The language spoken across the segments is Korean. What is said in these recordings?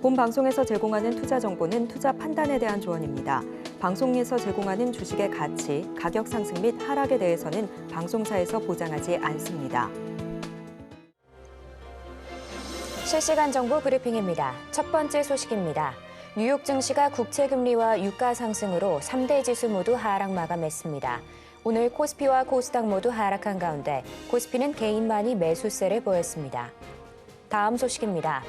본 방송에서 제공하는 투자 정보는 투자 판단에 대한 조언입니다. 방송에서 제공하는 주식의 가치, 가격 상승 및 하락에 대해서는 방송사에서 보장하지 않습니다. 실시간 정보 브리핑입니다. 첫 번째 소식입니다. 뉴욕 증시가 국채금리와 유가 상승으로 3대 지수 모두 하락 마감했습니다. 오늘 코스피와 코스닥 모두 하락한 가운데 코스피는 개인만이 매수세를 보였습니다. 다음 소식입니다.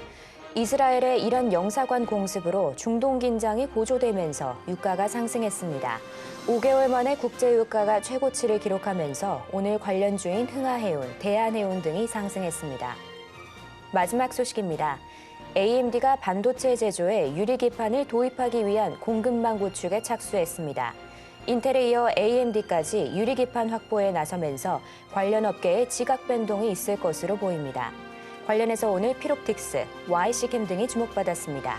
이스라엘의 이란 영사관 공습으로 중동 긴장이 고조되면서 유가가 상승했습니다. 5개월 만에 국제유가가 최고치를 기록하면서 오늘 관련주인 흥하해운, 대한해운 등이 상승했습니다. 마지막 소식입니다. AMD가 반도체 제조에 유리기판을 도입하기 위한 공급망 구축에 착수했습니다. 인텔에 이어 AMD까지 유리기판 확보에 나서면서 관련 업계에 지각 변동이 있을 것으로 보입니다. 관련해서 오늘 피롭틱스, YC캠 등이 주목받았습니다.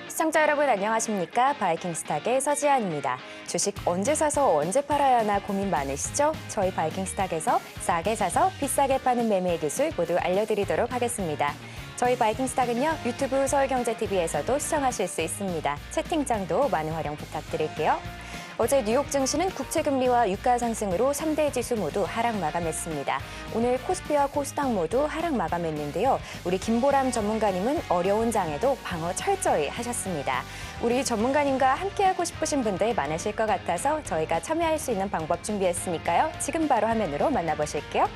시청자 여러분 안녕하십니까? 바이킹스탁의 서지안입니다. 주식 언제 사서 언제 팔아야 하나 고민 많으시죠? 저희 바이킹스탁에서 싸게 사서 비싸게 파는 매매 기술 모두 알려드리도록 하겠습니다. 저희 바이킹스탁은요, 유튜브 서울경제TV에서도 시청하실 수 있습니다. 채팅창도 많은 활용 부탁드릴게요. 어제 뉴욕 증시는 국채금리와 유가 상승으로 3대 지수 모두 하락 마감했습니다. 오늘 코스피와 코스닥 모두 하락 마감했는데요. 우리 김보람 전문가님은 어려운 장에도 방어 철저히 하셨습니다. 우리 전문가님과 함께하고 싶으신 분들 많으실 것 같아서 저희가 참여할 수 있는 방법 준비했으니까요. 지금 바로 화면으로 만나보실게요.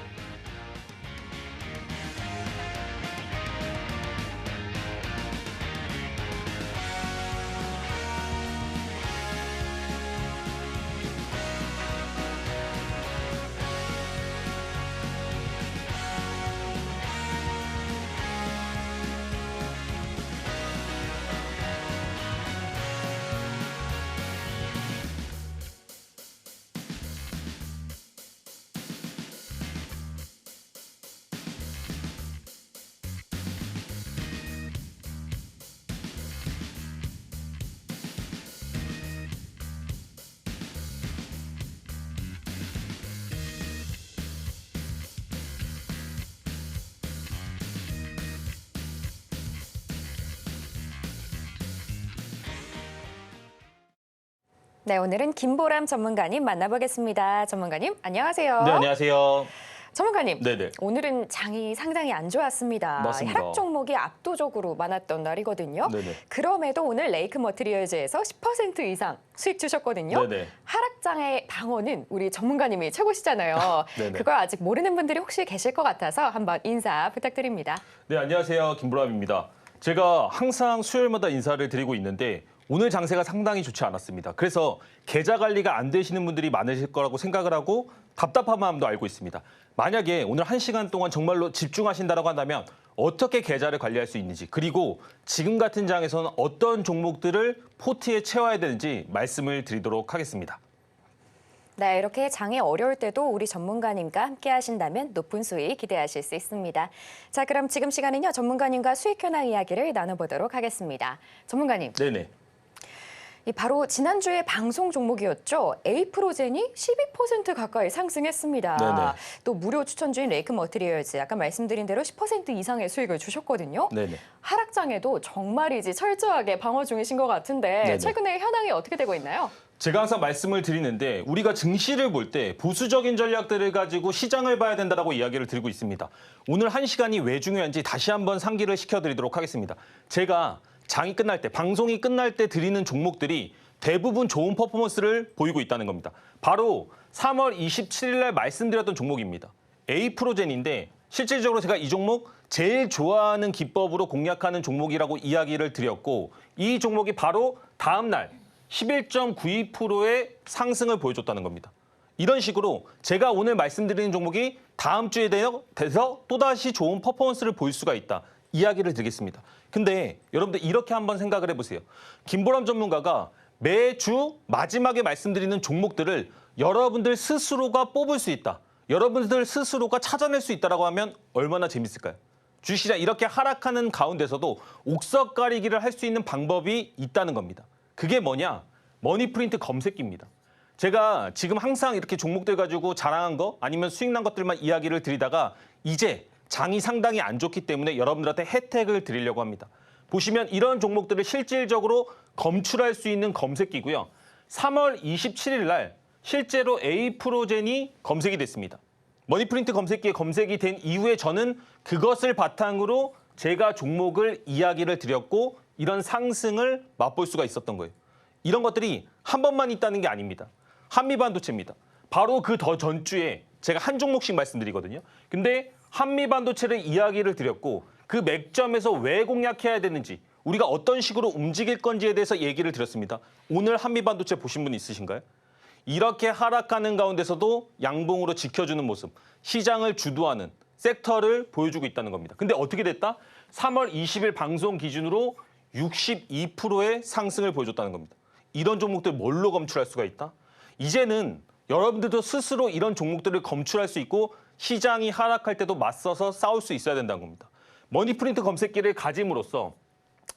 네, 오늘은 김보람 전문가님 만나보겠습니다. 전문가님, 안녕하세요. 네, 안녕하세요. 전문가님, 네네. 오늘은 장이 상당히 안 좋았습니다. 맞습니다. 하락 종목이 압도적으로 많았던 날이거든요. 네네. 그럼에도 오늘 레이크 머티리얼즈에서 10% 이상 수익 주셨거든요. 네네. 하락장의 방어는 우리 전문가님이 최고시잖아요. 네네. 그걸 아직 모르는 분들이 혹시 계실 것 같아서 한번 인사 부탁드립니다. 네, 안녕하세요. 김보람입니다. 제가 항상 수요일마다 인사를 드리고 있는데 오늘 장세가 상당히 좋지 않았습니다. 그래서 계좌 관리가 안 되시는 분들이 많으실 거라고 생각을 하고 답답한 마음도 알고 있습니다. 만약에 오늘 1시간 동안 정말로 집중하신다고 한다면 어떻게 계좌를 관리할 수 있는지, 그리고 지금 같은 장에서는 어떤 종목들을 포트에 채워야 되는지 말씀을 드리도록 하겠습니다. 네, 이렇게 장이 어려울 때도 우리 전문가님과 함께 하신다면 높은 수익 기대하실 수 있습니다. 자, 그럼 지금 시간은요, 전문가님과 수익 현황 이야기를 나눠보도록 하겠습니다. 전문가님. 네네. 바로 지난주에 방송 종목이었죠. 에이프로젠이 12% 가까이 상승했습니다. 네네. 또 무료 추천주인 레이크 머티리얼즈, 아까 말씀드린 대로 10% 이상의 수익을 주셨거든요. 네네. 하락장에도 정말이지 철저하게 방어 중이신 것 같은데 네네. 최근에 현황이 어떻게 되고 있나요? 제가 항상 말씀을 드리는데 우리가 증시를 볼 때 보수적인 전략들을 가지고 시장을 봐야 된다고 이야기를 드리고 있습니다. 오늘 1시간이 왜 중요한지 다시 한번 상기를 시켜드리도록 하겠습니다. 제가 장이 끝날 때, 방송이 끝날 때 드리는 종목들이 대부분 좋은 퍼포먼스를 보이고 있다는 겁니다. 바로 3월 27일 날 말씀드렸던 종목입니다. 에이프로젠인데 실질적으로 제가 이 종목 제일 좋아하는 기법으로 공략하는 종목이라고 이야기를 드렸고, 이 종목이 바로 다음 날 11.92%의 상승을 보여줬다는 겁니다. 이런 식으로 제가 오늘 말씀드리는 종목이 다음 주에 돼서 또다시 좋은 퍼포먼스를 보일 수가 있다. 이야기를 드리겠습니다. 근데 여러분들 이렇게 한번 생각을 해보세요. 김보람 전문가가 매주 마지막에 말씀드리는 종목들을 여러분들 스스로가 뽑을 수 있다. 여러분들 스스로가 찾아낼 수 있다고 하면 얼마나 재밌을까요? 주식시장 이렇게 하락하는 가운데서도 옥석 가리기를 할 수 있는 방법이 있다는 겁니다. 그게 뭐냐? 머니프린트 검색기입니다. 제가 지금 항상 이렇게 종목들 가지고 자랑한 거 아니면 수익 난 것들만 이야기를 드리다가 이제 장이 상당히 안 좋기 때문에 여러분들한테 혜택을 드리려고 합니다. 보시면 이런 종목들을 실질적으로 검출할 수 있는 검색기고요. 3월 27일 날 실제로 에이프로젠이 검색이 됐습니다. 머니프린트 검색기에 검색이 된 이후에 저는 그것을 바탕으로 제가 종목을 이야기를 드렸고 이런 상승을 맛볼 수가 있었던 거예요. 이런 것들이 한 번만 있다는 게 아닙니다. 한미반도체입니다. 바로 그 더 전주에 제가 한 종목씩 말씀드리거든요. 근데 한미반도체를 이야기를 드렸고 그 맥점에서 왜 공략해야 되는지 우리가 어떤 식으로 움직일 건지에 대해서 얘기를 드렸습니다. 오늘 한미반도체 보신 분 있으신가요? 이렇게 하락하는 가운데서도 양봉으로 지켜주는 모습, 시장을 주도하는 섹터를 보여주고 있다는 겁니다. 근데 어떻게 됐다? 3월 20일 방송 기준으로 62%의 상승을 보여줬다는 겁니다. 이런 종목들 뭘로 검출할 수가 있다? 이제는 여러분들도 스스로 이런 종목들을 검출할 수 있고 시장이 하락할 때도 맞서서 싸울 수 있어야 된다는 겁니다. 머니프린트 검색기를 가짐으로써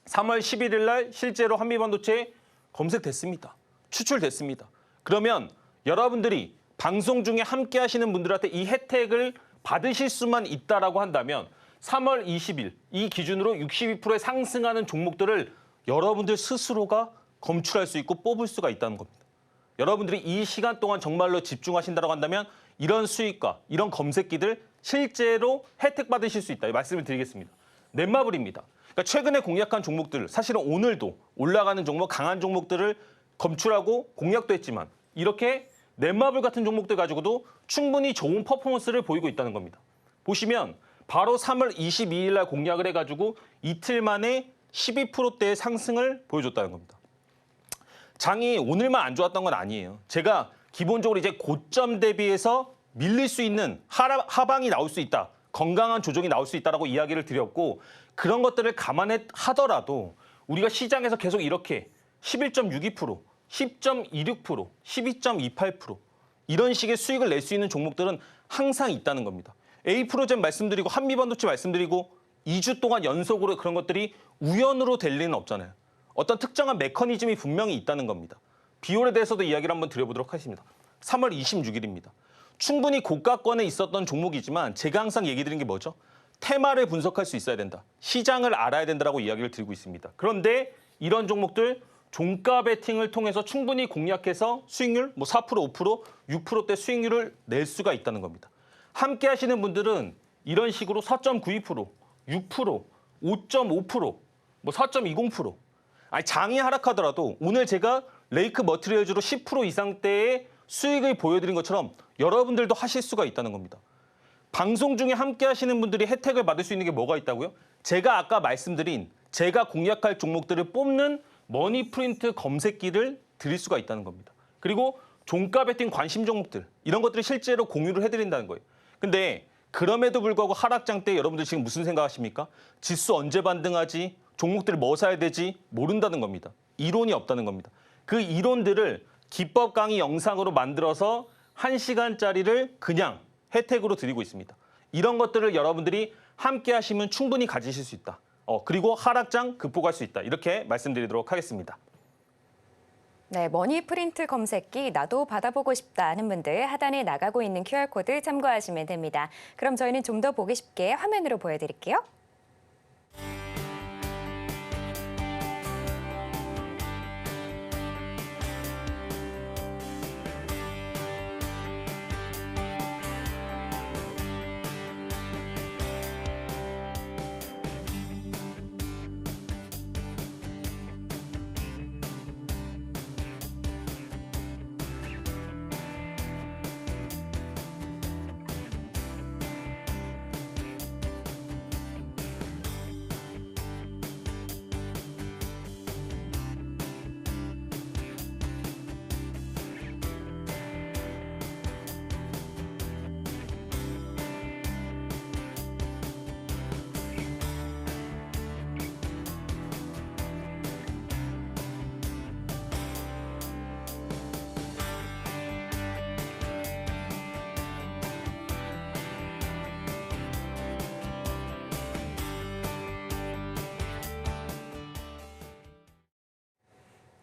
3월 11일 날 실제로 한미반도체 검색됐습니다. 추출됐습니다. 그러면 여러분들이 방송 중에 함께 하시는 분들한테 이 혜택을 받으실 수만 있다라고 한다면 3월 20일 이 기준으로 62%의 상승하는 종목들을 여러분들 스스로가 검출할 수 있고 뽑을 수가 있다는 겁니다. 여러분들이 이 시간 동안 정말로 집중하신다고 한다면 이런 수익과 이런 검색기들 실제로 혜택 받으실 수 있다. 이 말씀을 드리겠습니다. 넷마블입니다. 그러니까 최근에 공략한 종목들 사실은 오늘도 올라가는 종목, 강한 종목들을 검출하고 공략도 했지만 이렇게 넷마블 같은 종목들 가지고도 충분히 좋은 퍼포먼스를 보이고 있다는 겁니다. 보시면 바로 3월 22일 날 공략을 해가지고 이틀 만에 12%대의 상승을 보여줬다는 겁니다. 장이 오늘만 안 좋았던 건 아니에요. 제가 기본적으로 이제 고점 대비해서 밀릴 수 있는 하방이 나올 수 있다. 건강한 조정이 나올 수 있다라고 이야기를 드렸고 그런 것들을 감안해 하더라도 우리가 시장에서 계속 이렇게 11.62%, 10.26%, 12.28% 이런 식의 수익을 낼 수 있는 종목들은 항상 있다는 겁니다. 에이프로젠 말씀드리고 한미반도체 말씀드리고 2주 동안 연속으로 그런 것들이 우연으로 될 리는 없잖아요. 어떤 특정한 메커니즘이 분명히 있다는 겁니다. 비올에 대해서도 이야기를 한번 드려보도록 하겠습니다. 3월 26일입니다. 충분히 고가권에 있었던 종목이지만 제가 항상 얘기 드린 게 뭐죠? 테마를 분석할 수 있어야 된다. 시장을 알아야 된다라고 이야기를 드리고 있습니다. 그런데 이런 종목들 종가 베팅을 통해서 충분히 공략해서 수익률 4%, 5%, 6%대 수익률을 낼 수가 있다는 겁니다. 함께 하시는 분들은 이런 식으로 4.92%, 6%, 5.5%, 4.20%. 아니 장이 하락하더라도 오늘 제가 레이크 머티리얼즈로 10% 이상대의 수익을 보여드린 것처럼 여러분들도 하실 수가 있다는 겁니다. 방송 중에 함께 하시는 분들이 혜택을 받을 수 있는 게 뭐가 있다고요? 제가 아까 말씀드린 제가 공략할 종목들을 뽑는 머니프린트 검색기를 드릴 수가 있다는 겁니다. 그리고 종가 베팅 관심 종목들 이런 것들을 실제로 공유를 해드린다는 거예요. 근데 그럼에도 불구하고 하락장 때 여러분들 지금 무슨 생각하십니까? 지수 언제 반등하지? 종목들 뭐 사야 되지? 모른다는 겁니다. 이론이 없다는 겁니다. 그 이론들을 기법 강의 영상으로 만들어서 1시간짜리를 그냥 혜택으로 드리고 있습니다. 이런 것들을 여러분들이 함께 하시면 충분히 가지실 수 있다. 그리고 하락장 극복할 수 있다. 이렇게 말씀드리도록 하겠습니다. 네, 머니프린트 검색기 나도 받아보고 싶다 하는 분들 하단에 나가고 있는 QR코드 참고하시면 됩니다. 그럼 저희는 좀 더 보기 쉽게 화면으로 보여드릴게요.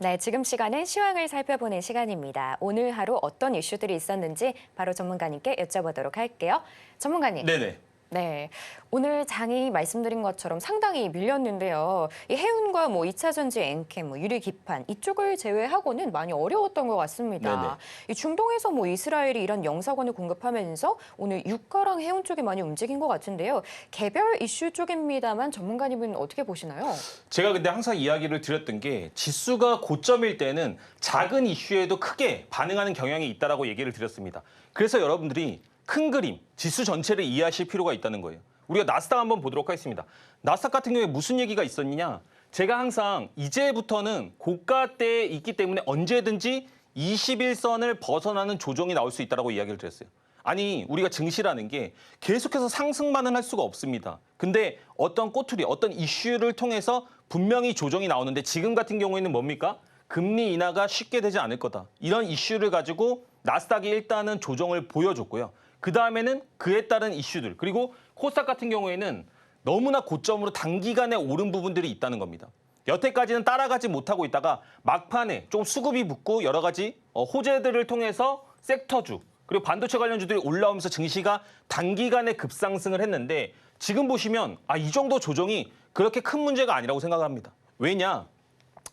네, 지금 시간은 시황을 살펴보는 시간입니다. 오늘 하루 어떤 이슈들이 있었는지 바로 전문가님께 여쭤보도록 할게요. 전문가님. 네네. 네, 오늘 장이 말씀드린 것처럼 상당히 밀렸는데요. 이 해운과 뭐 2차 전지 엔캠, 뭐 유리 기판 이쪽을 제외하고는 많이 어려웠던 것 같습니다. 네네. 이 중동에서 뭐 이스라엘이 이런 영사관을 공급하면서 오늘 유가랑 해운 쪽이 많이 움직인 것 같은데요. 개별 이슈 쪽입니다만 전문가님은 어떻게 보시나요? 제가 근데 항상 이야기를 드렸던 게 지수가 고점일 때는 작은 이슈에도 크게 반응하는 경향이 있다라고 얘기를 드렸습니다. 그래서 여러분들이 큰 그림, 지수 전체를 이해하실 필요가 있다는 거예요. 우리가 나스닥 한번 보도록 하겠습니다. 나스닥 같은 경우에 무슨 얘기가 있었느냐? 제가 항상 이제부터는 고가대에 있기 때문에 언제든지 21선을 벗어나는 조정이 나올 수 있다고 이야기를 드렸어요. 아니, 우리가 증시라는 게 계속해서 상승만은 할 수가 없습니다. 근데 어떤 꼬투리, 어떤 이슈를 통해서 분명히 조정이 나오는데 지금 같은 경우에는 뭡니까? 금리 인하가 쉽게 되지 않을 거다. 이런 이슈를 가지고 나스닥이 일단은 조정을 보여줬고요. 그 다음에는 그에 따른 이슈들, 그리고 코스닥 같은 경우에는 너무나 고점으로 단기간에 오른 부분들이 있다는 겁니다. 여태까지는 따라가지 못하고 있다가 막판에 좀 수급이 붙고 여러 가지 호재들을 통해서 섹터주, 그리고 반도체 관련주들이 올라오면서 증시가 단기간에 급상승을 했는데 지금 보시면 이 정도 조정이 그렇게 큰 문제가 아니라고 생각합니다. 왜냐?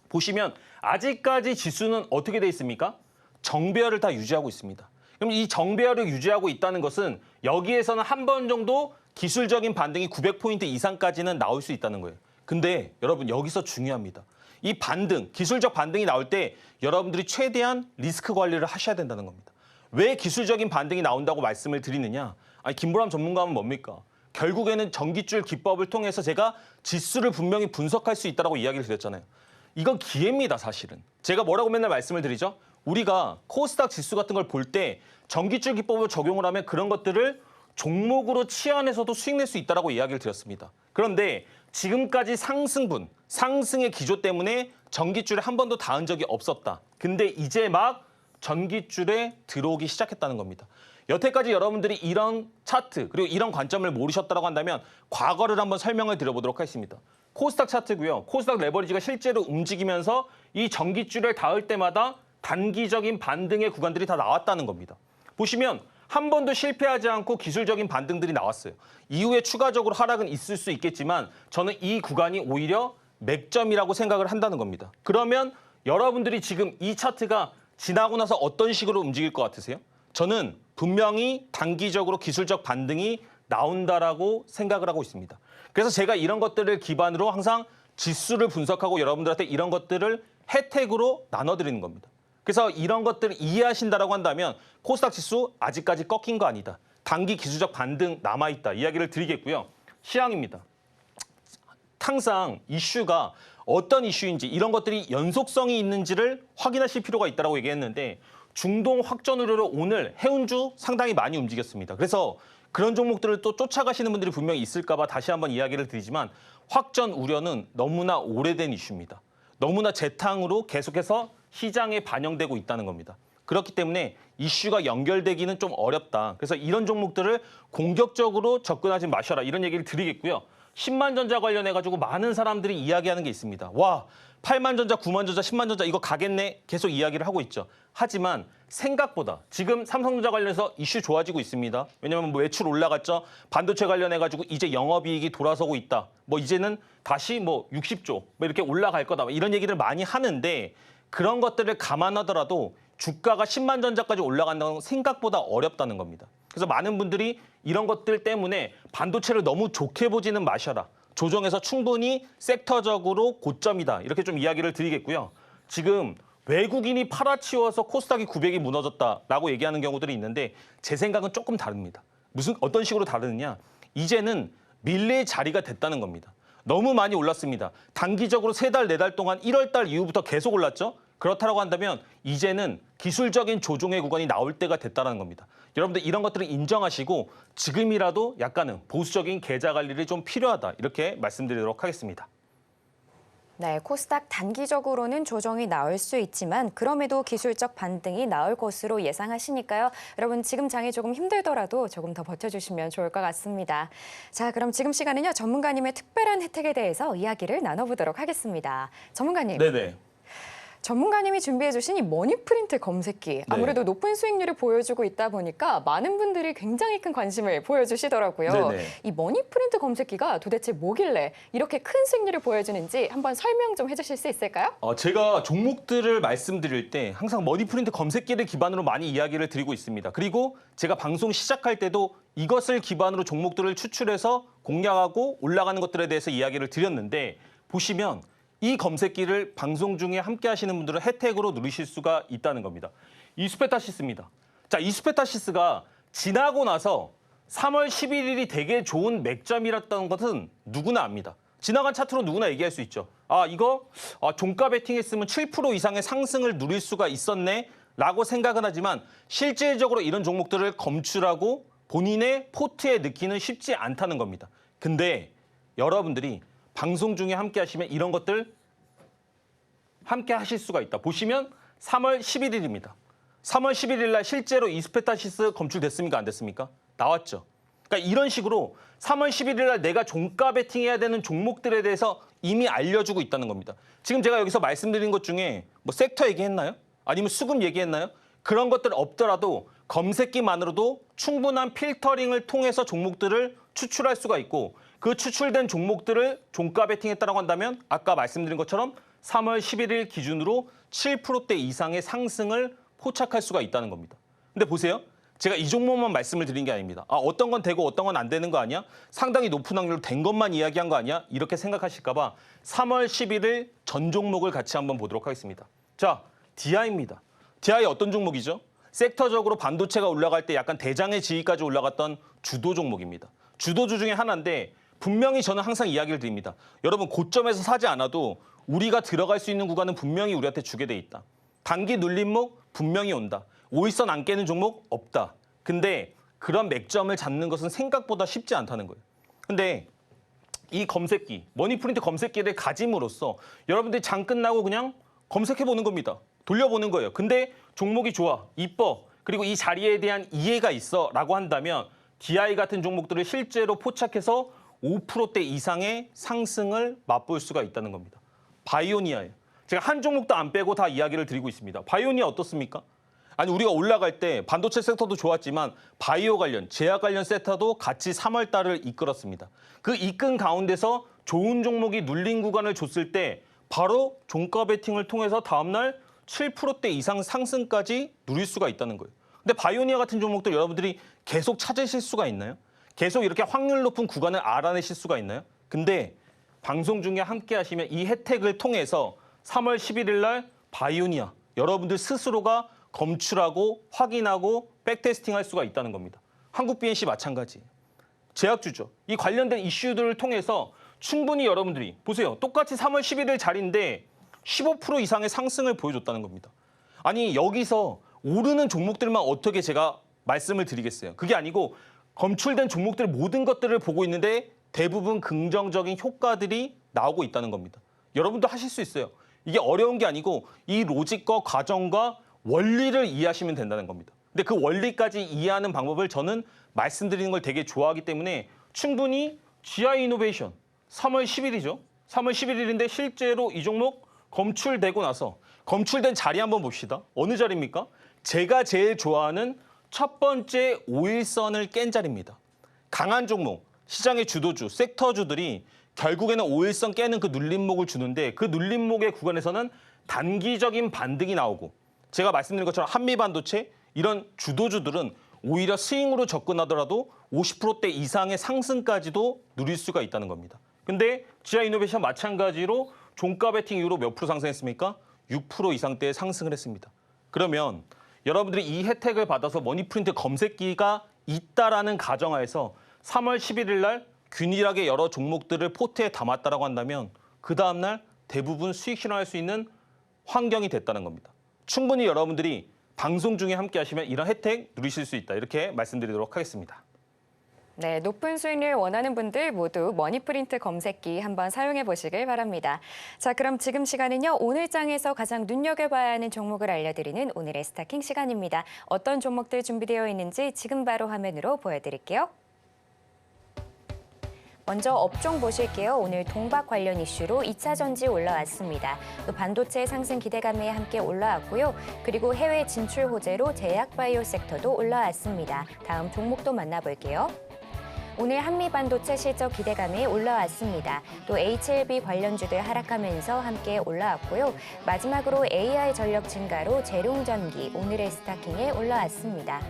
보시면 아직까지 지수는 어떻게 돼 있습니까? 정배열을 다 유지하고 있습니다. 그럼 이 정배열을 유지하고 있다는 것은 여기에서는 한 번 정도 기술적인 반등이 900포인트 이상까지는 나올 수 있다는 거예요. 근데 여러분 여기서 중요합니다. 이 반등, 기술적 반등이 나올 때 여러분들이 최대한 리스크 관리를 하셔야 된다는 겁니다. 왜 기술적인 반등이 나온다고 말씀을 드리느냐? 김보람 전문가는 뭡니까? 결국에는 전기줄 기법을 통해서 제가 지수를 분명히 분석할 수 있다고 이야기를 드렸잖아요. 이건 기회입니다, 사실은. 제가 뭐라고 맨날 말씀을 드리죠? 우리가 코스닥 지수 같은 걸 볼 때 전기줄 기법을 적용을 하면 그런 것들을 종목으로 치환해서도 수익 낼 수 있다고 이야기를 드렸습니다. 그런데 지금까지 상승분, 상승의 기조 때문에 전기줄에 한 번도 닿은 적이 없었다. 근데 이제 막 전기줄에 들어오기 시작했다는 겁니다. 여태까지 여러분들이 이런 차트 그리고 이런 관점을 모르셨다고 한다면 과거를 한번 설명을 드려보도록 하겠습니다. 코스닥 차트고요. 코스닥 레버리지가 실제로 움직이면서 이 전기줄을 닿을 때마다 단기적인 반등의 구간들이 다 나왔다는 겁니다. 보시면 한 번도 실패하지 않고 기술적인 반등들이 나왔어요. 이후에 추가적으로 하락은 있을 수 있겠지만 저는 이 구간이 오히려 맥점이라고 생각을 한다는 겁니다. 그러면 여러분들이 지금 이 차트가 지나고 나서 어떤 식으로 움직일 것 같으세요? 저는 분명히 단기적으로 기술적 반등이 나온다라고 생각을 하고 있습니다. 그래서 제가 이런 것들을 기반으로 항상 지수를 분석하고 여러분들한테 이런 것들을 혜택으로 나눠드리는 겁니다. 그래서 이런 것들을 이해하신다라고 한다면 코스닥 지수 아직까지 꺾인 거 아니다. 단기 기술적 반등 남아있다. 이야기를 드리겠고요. 시황입니다. 항상 이슈가 어떤 이슈인지 이런 것들이 연속성이 있는지를 확인하실 필요가 있다고 얘기했는데 중동 확전 우려로 오늘 해운주 상당히 많이 움직였습니다. 그래서 그런 종목들을 또 쫓아가시는 분들이 분명히 있을까 봐 다시 한번 이야기를 드리지만 확전 우려는 너무나 오래된 이슈입니다. 너무나 재탕으로 계속해서 시장에 반영되고 있다는 겁니다. 그렇기 때문에 이슈가 연결되기는 좀 어렵다. 그래서 이런 종목들을 공격적으로 접근하지 마셔라. 이런 얘기를 드리겠고요. 10만 전자 관련해가지고 많은 사람들이 이야기하는 게 있습니다. 와, 8만 전자, 9만 전자, 10만 전자 이거 가겠네. 계속 이야기를 하고 있죠. 하지만 생각보다 지금 삼성전자 관련해서 이슈 좋아지고 있습니다. 왜냐하면 뭐 매출 올라갔죠. 반도체 관련해가지고 이제 영업이익이 돌아서고 있다. 뭐 이제는 다시 뭐 60조 뭐 이렇게 올라갈 거다. 이런 얘기를 많이 하는데 그런 것들을 감안하더라도 주가가 10만 전자까지 올라간다는 건 생각보다 어렵다는 겁니다. 그래서 많은 분들이 이런 것들 때문에 반도체를 너무 좋게 보지는 마셔라. 조정에서 충분히 섹터적으로 고점이다. 이렇게 좀 이야기를 드리겠고요. 지금 외국인이 팔아치워서 코스닥이 900이 무너졌다라고 얘기하는 경우들이 있는데 제 생각은 조금 다릅니다. 어떤 식으로 다르느냐. 이제는 밀릴 자리가 됐다는 겁니다. 너무 많이 올랐습니다. 단기적으로 3달, 4달 동안 1월 달 이후부터 계속 올랐죠. 그렇다고 한다면 이제는 기술적인 조정의 구간이 나올 때가 됐다는 겁니다. 여러분들 이런 것들을 인정하시고 지금이라도 약간은 보수적인 계좌 관리를 좀 필요하다. 이렇게 말씀드리도록 하겠습니다. 네, 코스닥 단기적으로는 조정이 나올 수 있지만 그럼에도 기술적 반등이 나올 것으로 예상하시니까요. 여러분 지금 장이 조금 힘들더라도 조금 더 버텨주시면 좋을 것 같습니다. 자, 그럼 지금 시간은요. 전문가님의 특별한 혜택에 대해서 이야기를 나눠보도록 하겠습니다. 전문가님. 네네. 전문가님이 준비해주신 이 머니프린트 검색기 아무래도 높은 수익률을 보여주고 있다 보니까 많은 분들이 굉장히 큰 관심을 보여주시더라고요. 네네. 이 머니프린트 검색기가 도대체 뭐길래 이렇게 큰 수익률을 보여주는지 한번 설명 좀 해주실 수 있을까요? 제가 종목들을 말씀드릴 때 항상 머니프린트 검색기를 기반으로 많이 이야기를 드리고 있습니다. 그리고 제가 방송 시작할 때도 이것을 기반으로 종목들을 추출해서 공략하고 올라가는 것들에 대해서 이야기를 드렸는데 보시면 이 검색기를 방송 중에 함께 하시는 분들은 혜택으로 누리실 수가 있다는 겁니다. 이스페타시스입니다. 자, 이스페타시스가 지나고 나서 3월 11일이 되게 좋은 맥점이었다는 것은 누구나 압니다. 지나간 차트로 누구나 얘기할 수 있죠. 이거 종가 베팅했으면 7% 이상의 상승을 누릴 수가 있었네 라고 생각은 하지만 실질적으로 이런 종목들을 검출하고 본인의 포트에 넣기는 쉽지 않다는 겁니다. 근데 여러분들이 방송 중에 함께 하시면 이런 것들 함께 하실 수가 있다. 보시면 3월 11일입니다. 3월 11일 날 실제로 이스페타시스 검출됐습니까? 안 됐습니까? 나왔죠. 그러니까 이런 식으로 3월 11일 날 내가 종가 베팅해야 되는 종목들에 대해서 이미 알려주고 있다는 겁니다. 지금 제가 여기서 말씀드린 것 중에 뭐 섹터 얘기했나요? 아니면 수급 얘기했나요? 그런 것들 없더라도 검색기만으로도 충분한 필터링을 통해서 종목들을 추출할 수가 있고 그 추출된 종목들을 종가 베팅했다고 한다면 아까 말씀드린 것처럼 3월 11일 기준으로 7%대 이상의 상승을 포착할 수가 있다는 겁니다. 근데 보세요. 제가 이 종목만 말씀을 드린 게 아닙니다. 어떤 건 되고 어떤 건 안 되는 거 아니야? 상당히 높은 확률로 된 것만 이야기한 거 아니야? 이렇게 생각하실까 봐 3월 11일 전 종목을 같이 한번 보도록 하겠습니다. 자, DI입니다. DI 어떤 종목이죠? 섹터적으로 반도체가 올라갈 때 약간 대장의 지위까지 올라갔던 주도 종목입니다. 주도주 중에 하나인데 분명히 저는 항상 이야기를 드립니다. 여러분 고점에서 사지 않아도 우리가 들어갈 수 있는 구간은 분명히 우리한테 주게 돼 있다. 단기 눌림목 분명히 온다. 5일선 안 깨는 종목 없다. 근데 그런 맥점을 잡는 것은 생각보다 쉽지 않다는 거예요. 근데 이 검색기, 머니프린트 검색기를 가짐으로써 여러분들이 장 끝나고 그냥 검색해보는 겁니다. 돌려보는 거예요. 근데 종목이 좋아, 이뻐, 그리고 이 자리에 대한 이해가 있어 라고 한다면 DI 같은 종목들을 실제로 포착해서 5%대 이상의 상승을 맛볼 수가 있다는 겁니다. 바이오니아예요. 제가 한 종목도 안 빼고 다 이야기를 드리고 있습니다. 바이오니아 어떻습니까? 아니 우리가 올라갈 때 반도체 섹터도 좋았지만 바이오 관련, 제약 관련 섹터도 같이 3월 달을 이끌었습니다. 그 이끈 가운데서 좋은 종목이 눌린 구간을 줬을 때 바로 종가 베팅을 통해서 다음날 7%대 이상 상승까지 누릴 수가 있다는 거예요. 근데 바이오니아 같은 종목들 여러분들이 계속 찾으실 수가 있나요? 계속 이렇게 확률 높은 구간을 알아내실 수가 있나요? 근데 방송 중에 함께 하시면 이 혜택을 통해서 3월 11일 날 바이오니아 여러분들 스스로가 검출하고 확인하고 백테스팅할 수가 있다는 겁니다. 한국 BNC 마찬가지. 제약주죠. 이 관련된 이슈들을 통해서 충분히 여러분들이 보세요. 똑같이 3월 11일 자리인데 15% 이상의 상승을 보여줬다는 겁니다. 아니 여기서 오르는 종목들만 어떻게 제가 말씀을 드리겠어요. 그게 아니고 검출된 종목들 모든 것들을 보고 있는데 대부분 긍정적인 효과들이 나오고 있다는 겁니다. 여러분도 하실 수 있어요. 이게 어려운 게 아니고 이 로직과 과정과 원리를 이해하시면 된다는 겁니다. 근데 그 원리까지 이해하는 방법을 저는 말씀드리는 걸 되게 좋아하기 때문에 충분히 GI 이노베이션 3월 10일이죠. 3월 11일인데 실제로 이 종목 검출되고 나서 검출된 자리 한번 봅시다. 어느 자리입니까? 제가 제일 좋아하는 첫 번째 5일선을 깬 자리입니다. 강한 종목, 시장의 주도주, 섹터주들이 결국에는 5일선 깨는 그 눌림목을 주는데 그 눌림목의 구간에서는 단기적인 반등이 나오고 제가 말씀드린 것처럼 한미반도체 이런 주도주들은 오히려 스윙으로 접근하더라도 50%대 이상의 상승까지도 누릴 수가 있다는 겁니다. 근데 지아이노베이션 마찬가지로 종가 베팅 이후로 몇 프로 상승했습니까? 6% 이상대의 상승을 했습니다. 그러면 여러분들이 이 혜택을 받아서 머니프린트 검색기가 있다라는 가정하에서 3월 11일 날 균일하게 여러 종목들을 포트에 담았다라고 한다면 그 다음 날 대부분 수익 실현할 수 있는 환경이 됐다는 겁니다. 충분히 여러분들이 방송 중에 함께 하시면 이런 혜택 누리실 수 있다. 이렇게 말씀드리도록 하겠습니다. 네, 높은 수익률 원하는 분들 모두 머니프린트 검색기 한번 사용해 보시길 바랍니다. 자, 그럼 지금 시간은요. 오늘 장에서 가장 눈여겨봐야 하는 종목을 알려드리는 오늘의 스타킹 시간입니다. 어떤 종목들 준비되어 있는지 지금 바로 화면으로 보여드릴게요. 먼저 업종 보실게요. 오늘 동박 관련 이슈로 2차 전지 올라왔습니다. 또 반도체 상승 기대감에 함께 올라왔고요. 그리고 해외 진출 호재로 제약바이오 섹터도 올라왔습니다. 다음 종목도 만나볼게요. 오늘 한미반도체 실적 기대감이 올라왔습니다. 또 HLB 관련주들 하락하면서 함께 올라왔고요. 마지막으로 AI 전력 증가로 재룡전기 오늘의 스타킹에 올라왔습니다.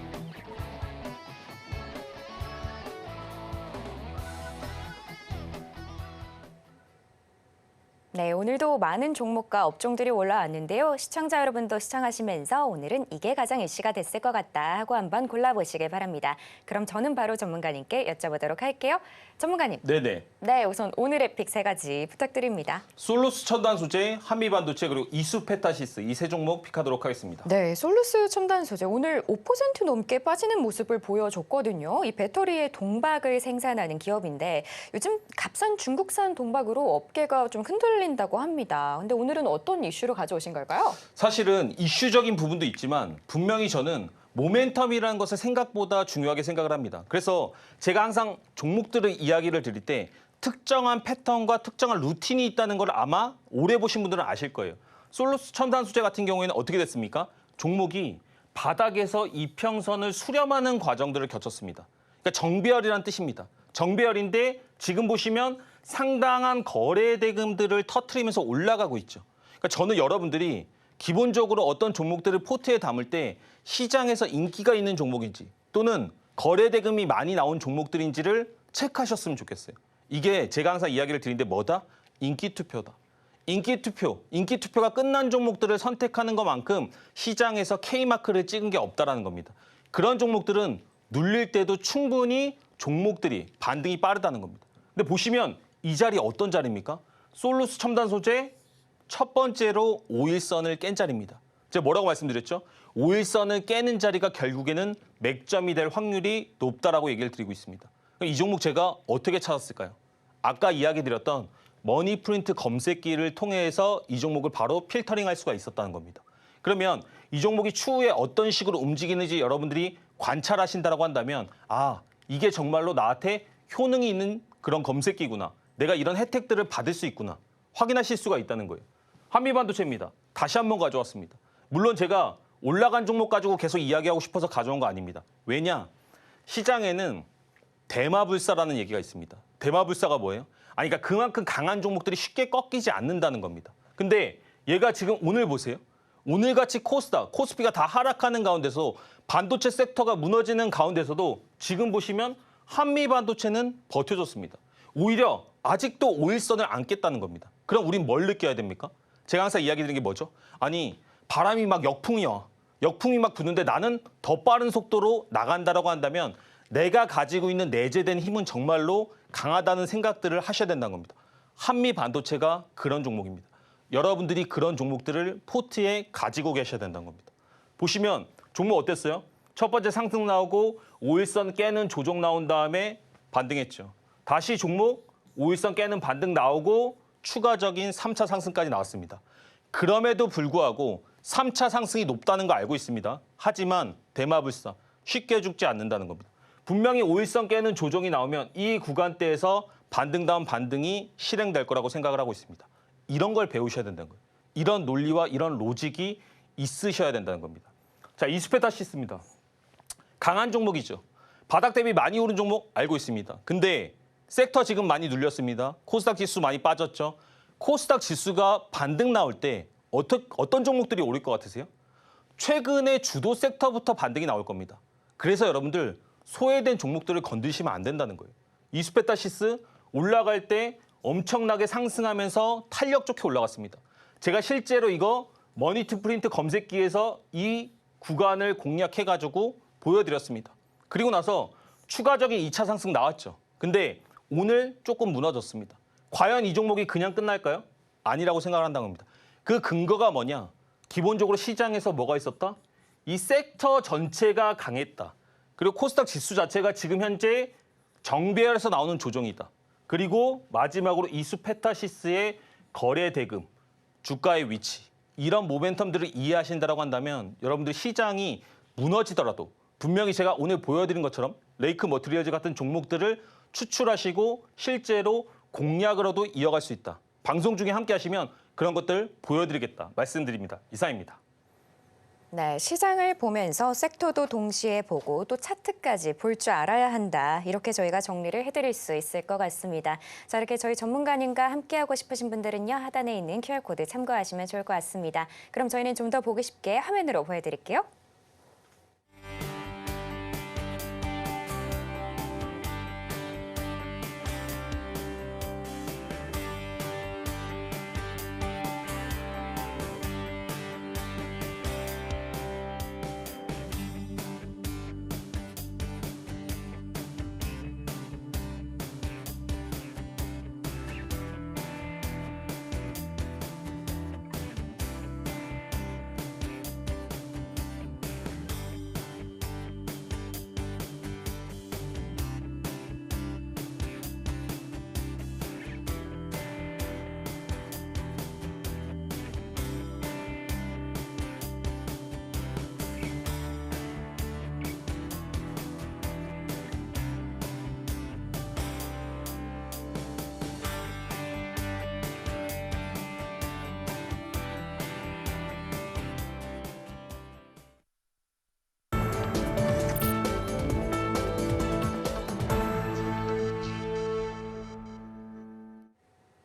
네, 오늘도 많은 종목과 업종들이 올라왔는데요. 시청자 여러분도 시청하시면서 오늘은 이게 가장 이슈가 됐을 것 같다 하고 한번 골라보시길 바랍니다. 그럼 저는 바로 전문가님께 여쭤보도록 할게요. 전문가님. 네네. 네, 우선 오늘의 픽 3가지 부탁드립니다. 솔루스 첨단 소재, 한미반도체 그리고 이수페타시스 이 세 종목 픽하도록 하겠습니다. 네, 솔루스 첨단 소재 오늘 5% 넘게 빠지는 모습을 보여줬거든요. 이 배터리의 동박을 생산하는 기업인데 요즘 값싼 중국산 동박으로 업계가 좀 흔들린다고 합니다. 근데 오늘은 어떤 이슈로 가져오신 걸까요? 사실은 이슈적인 부분도 있지만 분명히 저는 모멘텀이라는 것을 생각보다 중요하게 생각을 합니다. 그래서 제가 항상 종목들의 이야기를 드릴 때 특정한 패턴과 특정한 루틴이 있다는 걸 아마 오래 보신 분들은 아실 거예요. 솔루스 첨단 소재 같은 경우에는 어떻게 됐습니까? 종목이 바닥에서 이평선을 수렴하는 과정들을 거쳤습니다. 그러니까 정배열이라는 뜻입니다. 정배열인데 지금 보시면 상당한 거래 대금들을 터트리면서 올라가고 있죠. 그러니까 저는 여러분들이 기본적으로 어떤 종목들을 포트에 담을 때 시장에서 인기가 있는 종목인지 또는 거래 대금이 많이 나온 종목들인지를 체크하셨으면 좋겠어요. 이게 제가 항상 이야기를 드리는데 뭐다? 인기 투표다. 인기 투표가 끝난 종목들을 선택하는 것만큼 시장에서 K마크를 찍은 게 없다라는 겁니다. 그런 종목들은 눌릴 때도 충분히 종목들이 반등이 빠르다는 겁니다. 근데 보시면 이 자리 어떤 자리입니까? 솔루스 첨단 소재 첫 번째로 5일선을 깬 자리입니다. 제가 뭐라고 말씀드렸죠? 5일선을 깨는 자리가 결국에는 맥점이 될 확률이 높다라고 얘기를 드리고 있습니다. 이 종목 제가 어떻게 찾았을까요? 아까 이야기 드렸던 머니프린트 검색기를 통해서 이 종목을 바로 필터링할 수가 있었다는 겁니다. 그러면 이 종목이 추후에 어떤 식으로 움직이는지 여러분들이 관찰하신다고 한다면 아, 이게 정말로 나한테 효능이 있는 그런 검색기구나. 내가 이런 혜택들을 받을 수 있구나. 확인하실 수가 있다는 거예요. 한미반도체입니다. 다시 한번 가져왔습니다. 물론 제가 올라간 종목 가지고 계속 이야기하고 싶어서 가져온 거 아닙니다. 왜냐? 시장에는 대마불사라는 얘기가 있습니다. 대마불사가 뭐예요? 아니, 그러니까 그만큼 강한 종목들이 쉽게 꺾이지 않는다는 겁니다. 근데 얘가 지금 오늘 보세요. 오늘같이 코스닥, 코스피가 다 하락하는 가운데서 반도체 섹터가 무너지는 가운데서도 지금 보시면 한미반도체는 버텨줬습니다. 오히려 아직도 5일선을 안 깼다는 겁니다. 그럼 우린 뭘 느껴야 됩니까? 제가 항상 이야기 드리는 게 뭐죠? 아니, 바람이 막 역풍이야. 역풍이 막 부는데 나는 더 빠른 속도로 나간다라고 한다면 내가 가지고 있는 내재된 힘은 정말로 강하다는 생각들을 하셔야 된다는 겁니다. 한미반도체가 그런 종목입니다. 여러분들이 그런 종목들을 포트에 가지고 계셔야 된다는 겁니다. 보시면 종목 어땠어요? 첫 번째 상승 나오고 5일선 깨는 조정 나온 다음에 반등했죠. 다시 종목 5일선 깨는 반등 나오고 추가적인 3차 상승까지 나왔습니다. 그럼에도 불구하고 3차 상승이 높다는 거 알고 있습니다. 하지만 대마불사 쉽게 죽지 않는다는 겁니다. 분명히 5일선 깨는 조정이 나오면 이 구간대에서 반등 다음 반등이 실행될 거라고 생각을 하고 있습니다. 이런 걸 배우셔야 된다는 거예요. 이런 논리와 이런 로직이 있으셔야 된다는 겁니다. 자, 이수페타시스입니다. 강한 종목이죠. 바닥 대비 많이 오른 종목 알고 있습니다. 근데 섹터 지금 많이 눌렸습니다. 코스닥 지수 많이 빠졌죠. 코스닥 지수가 반등 나올 때 어떤 종목들이 오를 것 같으세요? 최근에 주도 섹터부터 반등이 나올 겁니다. 그래서 여러분들 소외된 종목들을 건드시면 안 된다는 거예요. 이수페타시스 올라갈 때 엄청나게 상승하면서 탄력 좋게 올라갔습니다. 제가 실제로 이거 머니투프린트 검색기에서 이 구간을 공략해가지고 보여드렸습니다. 그리고 나서 추가적인 2차 상승 나왔죠. 근데 오늘 조금 무너졌습니다. 과연 이 종목이 그냥 끝날까요? 아니라고 생각을 한다는 겁니다. 그 근거가 뭐냐? 기본적으로 시장에서 뭐가 있었다? 이 섹터 전체가 강했다. 그리고 코스닥 지수 자체가 지금 현재 정배열에서 나오는 조정이다. 그리고 마지막으로 이수페타시스의 거래 대금, 주가의 위치, 이런 모멘텀들을 이해하신다고 한다면 여러분들 시장이 무너지더라도 분명히 제가 오늘 보여드린 것처럼 레이크 머티리얼즈 같은 종목들을 추출하시고 실제로 공략으로도 이어갈 수 있다. 방송 중에 함께 하시면 그런 것들 보여드리겠다 말씀드립니다. 이상입니다. 네, 시장을 보면서 섹터도 동시에 보고 또 차트까지 볼 줄 알아야 한다. 이렇게 저희가 정리를 해드릴 수 있을 것 같습니다. 자, 이렇게 저희 전문가님과 함께하고 싶으신 분들은요. 하단에 있는 QR코드 참고하시면 좋을 것 같습니다. 그럼 저희는 좀 더 보기 쉽게 화면으로 보여드릴게요.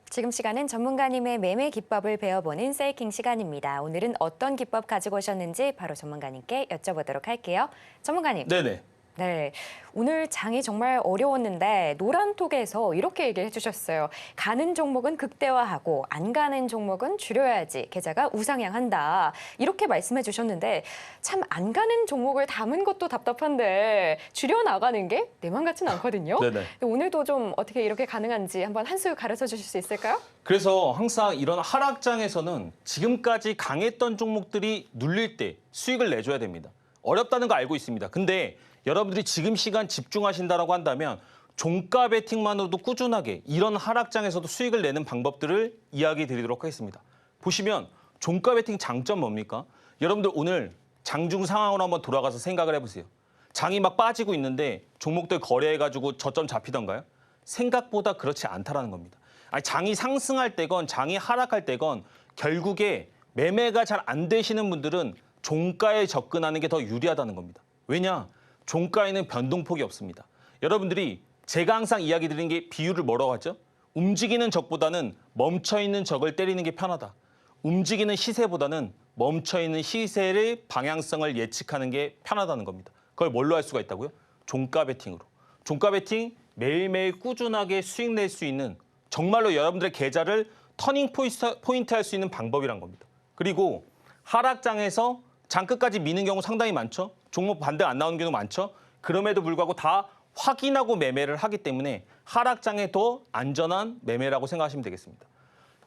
지금 시간은 전문가님의 매매 기법을 배워보는 세이킹 시간입니다. 오늘은 어떤 기법 가지고 오셨는지 바로 전문가님께 여쭤보도록 할게요. 전문가님. 네네. 네, 오늘 장이 정말 어려웠는데 노란톡에서 이렇게 얘기를 해주셨어요. 가는 종목은 극대화하고 안 가는 종목은 줄여야지 계좌가 우상향한다. 이렇게 말씀해 주셨는데 참 안 가는 종목을 담은 것도 답답한데 줄여나가는 게 내 맘 같지는 않거든요. 네네. 오늘도 좀 어떻게 이렇게 가능한지 한번 한 수 가르쳐 주실 수 있을까요? 그래서 항상 이런 하락장에서는 지금까지 강했던 종목들이 눌릴 때 수익을 내줘야 됩니다. 어렵다는 거 알고 있습니다. 근데 여러분들이 지금 시간 집중하신다라고 한다면 종가 베팅만으로도 꾸준하게 이런 하락장에서도 수익을 내는 방법들을 이야기 드리도록 하겠습니다. 보시면 종가 베팅 장점 뭡니까? 여러분들 오늘 장중 상황으로 한번 돌아가서 생각을 해보세요. 장이 막 빠지고 있는데 종목들 거래해가지고 저점 잡히던가요? 생각보다 그렇지 않다라는 겁니다. 아니, 장이 상승할 때건 장이 하락할 때건 결국에 매매가 잘 안 되시는 분들은 종가에 접근하는 게 더 유리하다는 겁니다. 왜냐? 종가에는 변동폭이 없습니다. 여러분들이 제가 항상 이야기 드리는 게 비유를 뭐라고 하죠? 움직이는 적보다는 멈춰있는 적을 때리는 게 편하다. 움직이는 시세보다는 멈춰있는 시세의 방향성을 예측하는 게 편하다는 겁니다. 그걸 뭘로 할 수가 있다고요? 종가 베팅으로. 종가 베팅 매일매일 꾸준하게 수익 낼 수 있는 정말로 여러분들의 계좌를 터닝 포인트 할 수 있는 방법이란 겁니다. 그리고 하락장에서 장 끝까지 미는 경우 상당히 많죠. 종목 반등 안 나오는 경우 많죠. 그럼에도 불구하고 다 확인하고 매매를 하기 때문에 하락장에 더 안전한 매매라고 생각하시면 되겠습니다.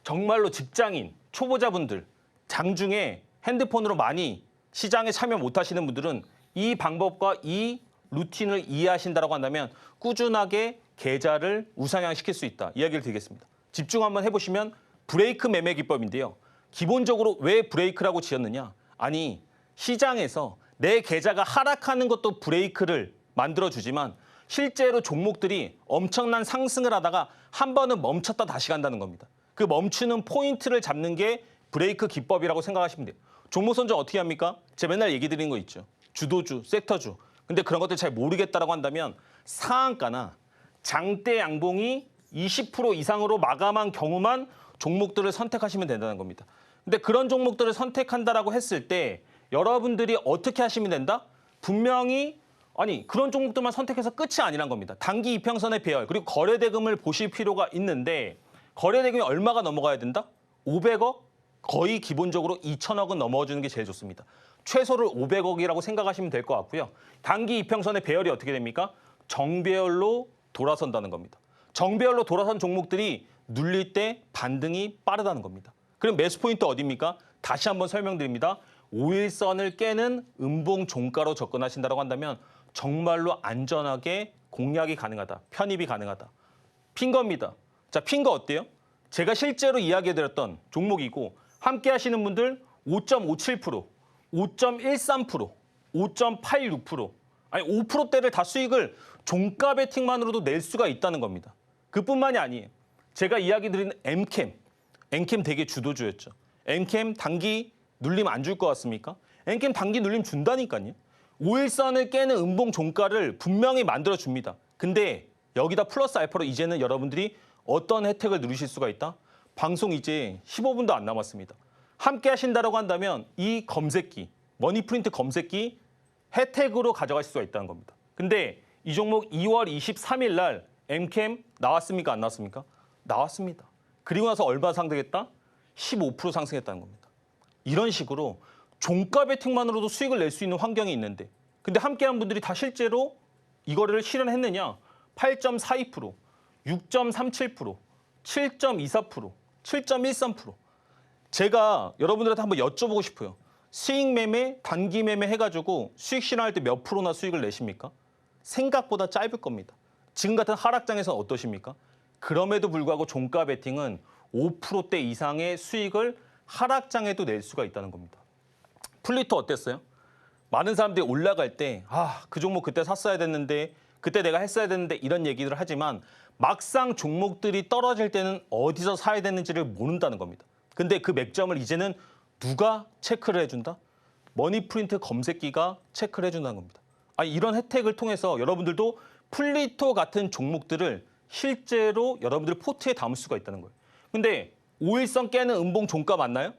정말로 직장인, 초보자분들, 장중에 핸드폰으로 많이 시장에 참여 못하시는 분들은 이 방법과 이 루틴을 이해하신다고 한다면 꾸준하게 계좌를 우상향시킬 수 있다. 이야기를 드리겠습니다. 집중 한번 해보시면 브레이크 매매 기법인데요. 기본적으로 왜 브레이크라고 지었느냐? 아니, 시장에서 내 계좌가 하락하는 것도 브레이크를 만들어주지만 실제로 종목들이 엄청난 상승을 하다가 한 번은 멈췄다 다시 간다는 겁니다. 그 멈추는 포인트를 잡는 게 브레이크 기법이라고 생각하시면 돼요. 종목 선정 어떻게 합니까? 제가 맨날 얘기 드리는 거 있죠. 주도주, 섹터주. 근데 그런 것들 잘 모르겠다라고 한다면 상한가나 장대 양봉이 20% 이상으로 마감한 경우만 종목들을 선택하시면 된다는 겁니다. 근데 그런 종목들을 선택한다라고 했을 때 여러분들이 어떻게 하시면 된다? 분명히 그런 종목들만 선택해서 끝이 아니란 겁니다. 단기 이평선의 배열 그리고 거래대금을 보실 필요가 있는데 거래대금이 얼마가 넘어가야 된다? 500억? 거의 기본적으로 2천억은 넘어주는 게 제일 좋습니다. 최소를 500억이라고 생각하시면 될 것 같고요. 단기 이평선의 배열이 어떻게 됩니까? 정배열로 돌아선다는 겁니다. 정배열로 돌아선 종목들이 눌릴 때 반등이 빠르다는 겁니다. 그럼 매수 포인트 어디입니까? 다시 한번 설명드립니다. 5일선을 깨는 음봉 종가로 접근하신다고 한다면 정말로 안전하게 공략이 가능하다. 편입이 가능하다. 핀 겁니다. 자, 핀 거 어때요? 제가 실제로 이야기해드렸던 종목이고 함께 하시는 분들 5.57%, 5.13%, 5.86%. 아니 5%대를 다 수익을 종가 베팅만으로도 낼 수가 있다는 겁니다. 그뿐만이 아니에요. 제가 이야기 드린 엔캠 되게 주도주였죠. 엔캠 단기 눌림 안 줄 것 같습니까? 엔캠 단기 눌림 준다니까요. 5일선을 깨는 음봉 종가를 분명히 만들어 줍니다. 근데 여기다 플러스 알파로 이제는 여러분들이 어떤 혜택을 누리실 수가 있다? 방송 이제 15분도 안 남았습니다. 함께 하신다고 한다면 이 검색기, 머니프린트 검색기 혜택으로 가져가실 수가 있다는 겁니다. 근데 이 종목 2월 23일 날 엔캠 나왔습니까? 안 나왔습니까? 나왔습니다. 그리고 나서 얼마 상승했다? 15% 상승했다는 겁니다. 이런 식으로 종가 베팅만으로도 수익을 낼 수 있는 환경이 있는데 근데 함께한 분들이 다 실제로 이거를 실현했느냐? 8.42%, 6.37%, 7.24%, 7.13%. 제가 여러분들한테 한번 여쭤보고 싶어요. 수익 매매, 단기 매매 해가지고 수익 실현할 때 몇 프로나 수익을 내십니까? 생각보다 짧을 겁니다. 지금 같은 하락장에서는 어떠십니까? 그럼에도 불구하고 종가 베팅은 5%대 이상의 수익을 하락장에도 낼 수가 있다는 겁니다. 플리토 어땠어요? 많은 사람들이 올라갈 때 그 종목 그때 샀어야 됐는데 그때 내가 했어야 됐는데 이런 얘기를 하지만 막상 종목들이 떨어질 때는 어디서 사야 되는지를 모른다는 겁니다. 근데 그 맥점을 이제는 누가 체크를 해준다? 머니프린트 검색기가 체크를 해준다는 겁니다. 이런 혜택을 통해서 여러분들도 플리토 같은 종목들을 실제로 여러분들 포트에 담을 수가 있다는 거예요. 근데 5일선 깨는 음봉 종가 맞나요?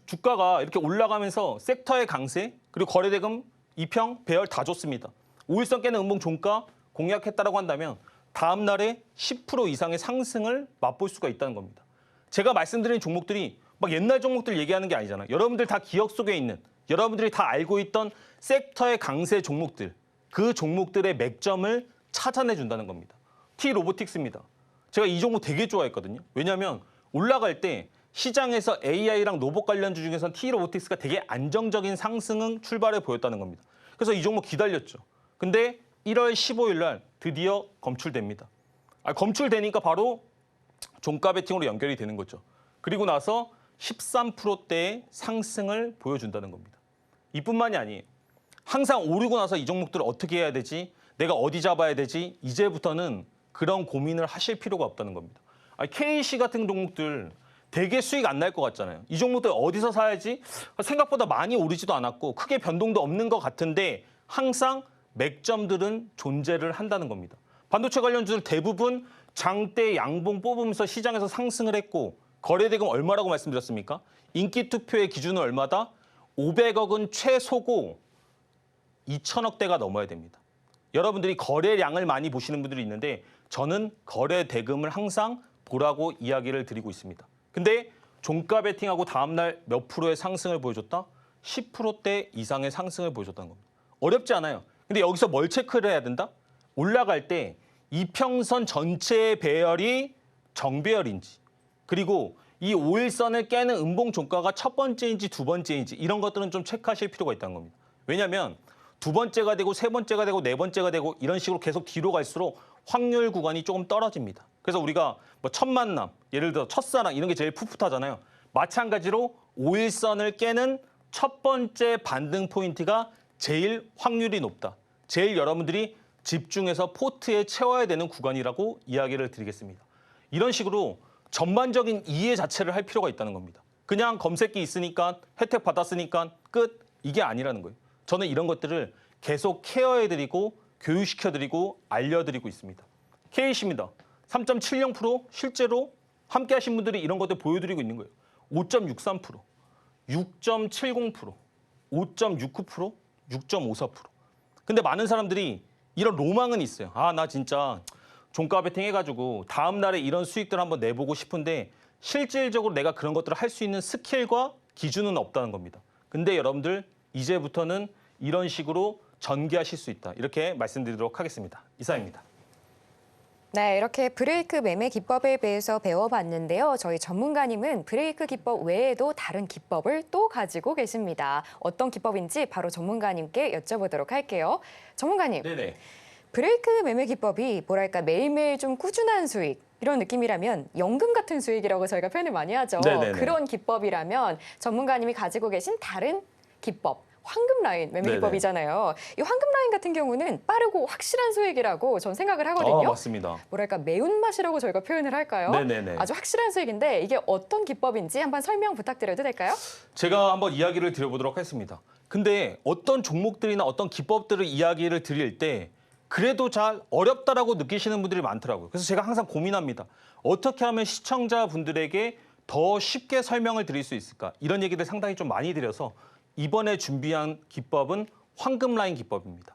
주가가 이렇게 올라가면서 섹터의 강세 그리고 거래대금 2평 배열 다 좋습니다. 5일선 깨는 음봉 종가 공략했다라고 한다면 다음 날에 10% 이상의 상승을 맛볼 수가 있다는 겁니다. 제가 말씀드린 종목들이 막 옛날 종목들 얘기하는 게 아니잖아요. 여러분들 다 기억 속에 있는 여러분들이 다 알고 있던 섹터의 강세 종목들 그 종목들의 맥점을 찾아내 준다는 겁니다. T-로보틱스입니다. 제가 이 종목 되게 좋아했거든요. 왜냐하면 올라갈 때 시장에서 AI랑 로봇 관련주 중에서는 T-로보틱스가 되게 안정적인 상승을 출발해 보였다는 겁니다. 그래서 이 종목 기다렸죠. 근데 1월 15일 날 드디어 검출됩니다. 검출되니까 바로 종가 베팅으로 연결이 되는 거죠. 그리고 나서 13%대의 상승을 보여준다는 겁니다. 이뿐만이 아니에요. 항상 오르고 나서 이 종목들을 어떻게 해야 되지? 내가 어디 잡아야 되지? 이제부터는 그런 고민을 하실 필요가 없다는 겁니다. KC 같은 종목들 되게 수익 안 날 것 같잖아요. 이 종목들 어디서 사야지? 생각보다 많이 오르지도 않았고 크게 변동도 없는 것 같은데 항상 맥점들은 존재를 한다는 겁니다. 반도체 관련주들 대부분 장대 양봉 뽑으면서 시장에서 상승을 했고 거래대금 얼마라고 말씀드렸습니까? 인기 투표의 기준은 얼마다? 500억은 최소고 2천억대가 넘어야 됩니다. 여러분들이 거래량을 많이 보시는 분들이 있는데 저는 거래대금을 항상 보라고 이야기를 드리고 있습니다. 근데 종가 베팅하고 다음날 몇 프로의 상승을 보여줬다? 10%대 이상의 상승을 보여줬다는 겁니다. 어렵지 않아요. 근데 여기서 뭘 체크를 해야 된다? 올라갈 때 이평선 전체의 배열이 정배열인지 그리고 이 5일선을 깨는 음봉 종가가 첫 번째인지 두 번째인지 이런 것들은 좀 체크하실 필요가 있다는 겁니다. 왜냐하면 두 번째가 되고 세 번째가 되고 네 번째가 되고 이런 식으로 계속 뒤로 갈수록 확률 구간이 조금 떨어집니다. 그래서 우리가 뭐 첫 만남, 예를 들어 첫사랑 이런 게 제일 풋풋하잖아요. 마찬가지로 5일선을 깨는 첫 번째 반등 포인트가 제일 확률이 높다. 제일 여러분들이 집중해서 포트에 채워야 되는 구간이라고 이야기를 드리겠습니다. 이런 식으로 전반적인 이해 자체를 할 필요가 있다는 겁니다. 그냥 검색기 있으니까 혜택 받았으니까 끝 이게 아니라는 거예요. 저는 이런 것들을 계속 케어해드리고 교육시켜드리고 알려드리고 있습니다. KC입니다. 3.70% 실제로 함께 하신 분들이 이런 것들 보여드리고 있는 거예요. 5.63%, 6.70%, 5.69%, 6.54%. 근데 많은 사람들이 이런 로망은 있어요. 나 진짜 종가 베팅 해가지고 다음 날에 이런 수익들 한번 내보고 싶은데 실질적으로 내가 그런 것들을 할 수 있는 스킬과 기준은 없다는 겁니다. 근데 여러분들 이제부터는 이런 식으로 전개하실 수 있다. 이렇게 말씀드리도록 하겠습니다. 이상입니다. 네, 이렇게 브레이크 매매 기법에 대해서 배워봤는데요. 저희 전문가님은 브레이크 기법 외에도 다른 기법을 또 가지고 계십니다. 어떤 기법인지 바로 전문가님께 여쭤보도록 할게요. 전문가님, 네네. 브레이크 매매 기법이 뭐랄까 매일매일 좀 꾸준한 수익 이런 느낌이라면 연금 같은 수익이라고 저희가 표현을 많이 하죠. 네네네. 그런 기법이라면 전문가님이 가지고 계신 다른 기법 황금 라인 매매 네네. 기법이잖아요. 이 황금 라인 같은 경우는 빠르고 확실한 수익이라고 전 생각을 하거든요. 맞습니다. 뭐랄까 매운맛이라고 저희가 표현을 할까요? 네네네. 아주 확실한 수익인데 이게 어떤 기법인지 한번 설명 부탁드려도 될까요? 제가 한번 이야기를 드려보도록 하겠습니다. 근데 어떤 종목들이나 어떤 기법들을 이야기를 드릴 때 그래도 잘 어렵다라고 느끼시는 분들이 많더라고요. 그래서 제가 항상 고민합니다. 어떻게 하면 시청자분들에게 더 쉽게 설명을 드릴 수 있을까? 이런 얘기를 상당히 좀 많이 드려서 이번에 준비한 기법은 황금 라인 기법입니다.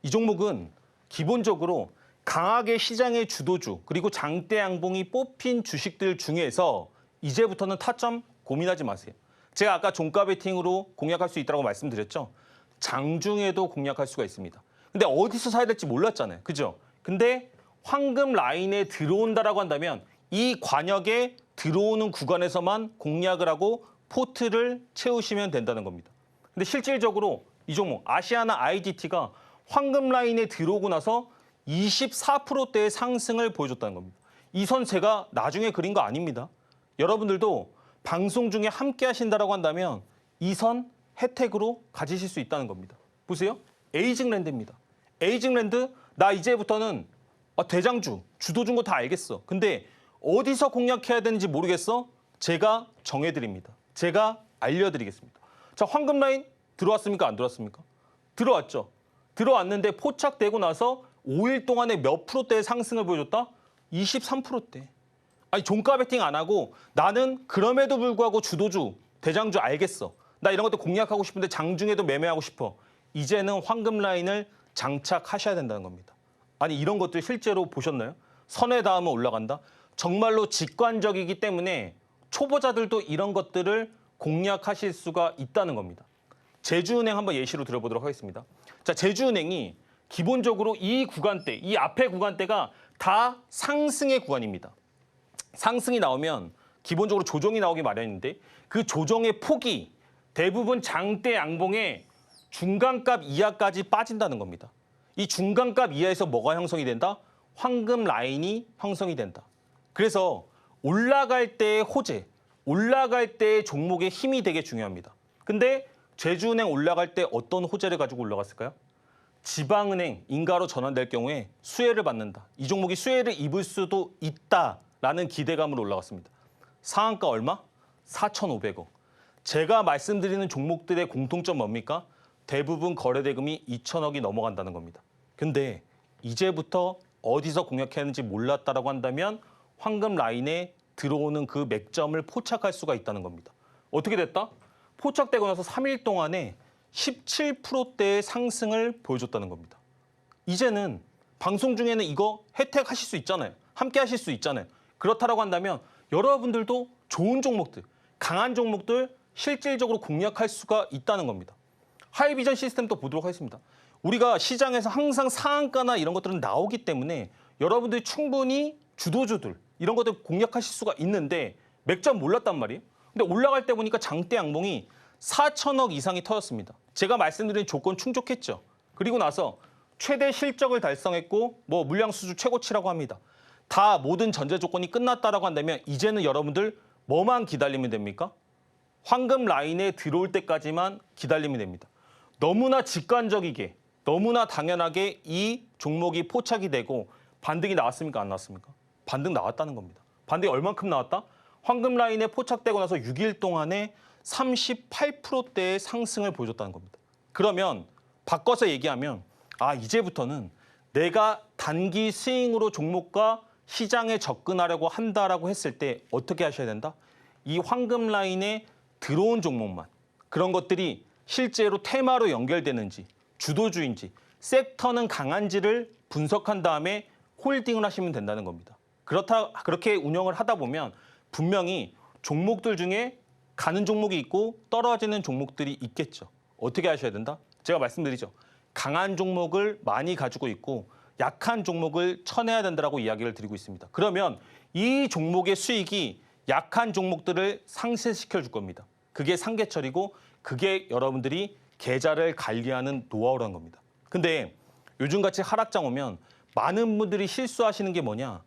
이 종목은 기본적으로 강하게 시장의 주도주 그리고 장대 양봉이 뽑힌 주식들 중에서 이제부터는 타점 고민하지 마세요. 제가 아까 종가 베팅으로 공략할 수 있다고 말씀드렸죠. 장중에도 공략할 수가 있습니다. 근데 어디서 사야 될지 몰랐잖아요. 그죠? 근데 황금 라인에 들어온다라고 한다면 이 관역에 들어오는 구간에서만 공략을 하고 포트를 채우시면 된다는 겁니다. 근데 실질적으로 이 종목 아시아나 IDT가 황금 라인에 들어오고 나서 24%대의 상승을 보여줬다는 겁니다. 이 선 제가 나중에 그린 거 아닙니다. 여러분들도 방송 중에 함께 하신다라고 한다면 이 선 혜택으로 가지실 수 있다는 겁니다. 보세요. 에이징랜드입니다. 에이징랜드 나 이제부터는 대장주, 주도주인 거 다 알겠어. 근데 어디서 공략해야 되는지 모르겠어? 제가 정해드립니다. 제가 알려드리겠습니다. 자, 황금 라인 들어왔습니까? 안 들어왔습니까? 들어왔죠. 들어왔는데 포착되고 나서 5일 동안에 몇 프로대의 상승을 보여줬다? 23%대. 아니 종가 베팅 안 하고 나는 그럼에도 불구하고 주도주, 대장주 알겠어. 나 이런 것도 공략하고 싶은데 장중에도 매매하고 싶어. 이제는 황금 라인을 장착하셔야 된다는 겁니다. 아니 이런 것들 실제로 보셨나요? 선에 닿으면 올라간다. 정말로 직관적이기 때문에 초보자들도 이런 것들을 공략하실 수가 있다는 겁니다. 제주은행 한번 예시로 들어보도록 하겠습니다. 자, 제주은행이 기본적으로 이 구간대, 이 앞에 구간대가 다 상승의 구간입니다. 상승이 나오면 기본적으로 조정이 나오기 마련인데 그 조정의 폭이 대부분 장대 양봉의 중간값 이하까지 빠진다는 겁니다. 이 중간값 이하에서 뭐가 형성이 된다? 황금 라인이 형성이 된다. 그래서 올라갈 때의 호재, 올라갈 때의 종목의 힘이 되게 중요합니다. 근데 제주은행 올라갈 때 어떤 호재를 가지고 올라갔을까요? 지방은행 인가로 전환될 경우에 수혜를 받는다. 이 종목이 수혜를 입을 수도 있다라는 기대감으로 올라갔습니다. 상한가 얼마? 4,500억. 제가 말씀드리는 종목들의 공통점 뭡니까? 대부분 거래대금이 2천억이 넘어간다는 겁니다. 근데 이제부터 어디서 공략해야 하는지 몰랐다라고 한다면 황금 라인에 들어오는 그 맥점을 포착할 수가 있다는 겁니다. 어떻게 됐다? 포착되고 나서 3일 동안에 17%대의 상승을 보여줬다는 겁니다. 이제는 방송 중에는 이거 혜택하실 수 있잖아요. 함께 하실 수 있잖아요. 그렇다라고 한다면 여러분들도 좋은 종목들, 강한 종목들 실질적으로 공략할 수가 있다는 겁니다. 하이비전 시스템도 보도록 하겠습니다. 우리가 시장에서 항상 상한가나 이런 것들은 나오기 때문에 여러분들이 충분히 주도주들 이런 것들 공략하실 수가 있는데 맥점 몰랐단 말이에요. 근데 올라갈 때 보니까 장대 양봉이 4천억 이상이 터졌습니다. 제가 말씀드린 조건 충족했죠. 그리고 나서 최대 실적을 달성했고 뭐 물량 수주 최고치라고 합니다. 다 모든 전제 조건이 끝났다라고 한다면 이제는 여러분들 뭐만 기다리면 됩니까? 황금 라인에 들어올 때까지만 기다리면 됩니다. 너무나 직관적이게, 너무나 당연하게 이 종목이 포착이 되고 반등이 나왔습니까? 안 나왔습니까? 반등 나왔다는 겁니다. 반등이 얼만큼 나왔다? 황금 라인에 포착되고 나서 6일 동안에 38%대의 상승을 보여줬다는 겁니다. 그러면 바꿔서 얘기하면 이제부터는 내가 단기 스윙으로 종목과 시장에 접근하려고 한다라고 했을 때 어떻게 하셔야 된다? 이 황금 라인에 들어온 종목만 그런 것들이 실제로 테마로 연결되는지 주도주인지 섹터는 강한지를 분석한 다음에 홀딩을 하시면 된다는 겁니다. 그렇게 운영을 하다 보면 분명히 종목들 중에 가는 종목이 있고 떨어지는 종목들이 있겠죠. 어떻게 하셔야 된다? 제가 말씀드리죠. 강한 종목을 많이 가지고 있고 약한 종목을 쳐내야 된다고 이야기를 드리고 있습니다. 그러면 이 종목의 수익이 약한 종목들을 상쇄시켜 줄 겁니다. 그게 상계철이고 그게 여러분들이 계좌를 관리하는 노하우라는 겁니다. 근데 요즘같이 하락장 오면 많은 분들이 실수하시는 게 뭐냐?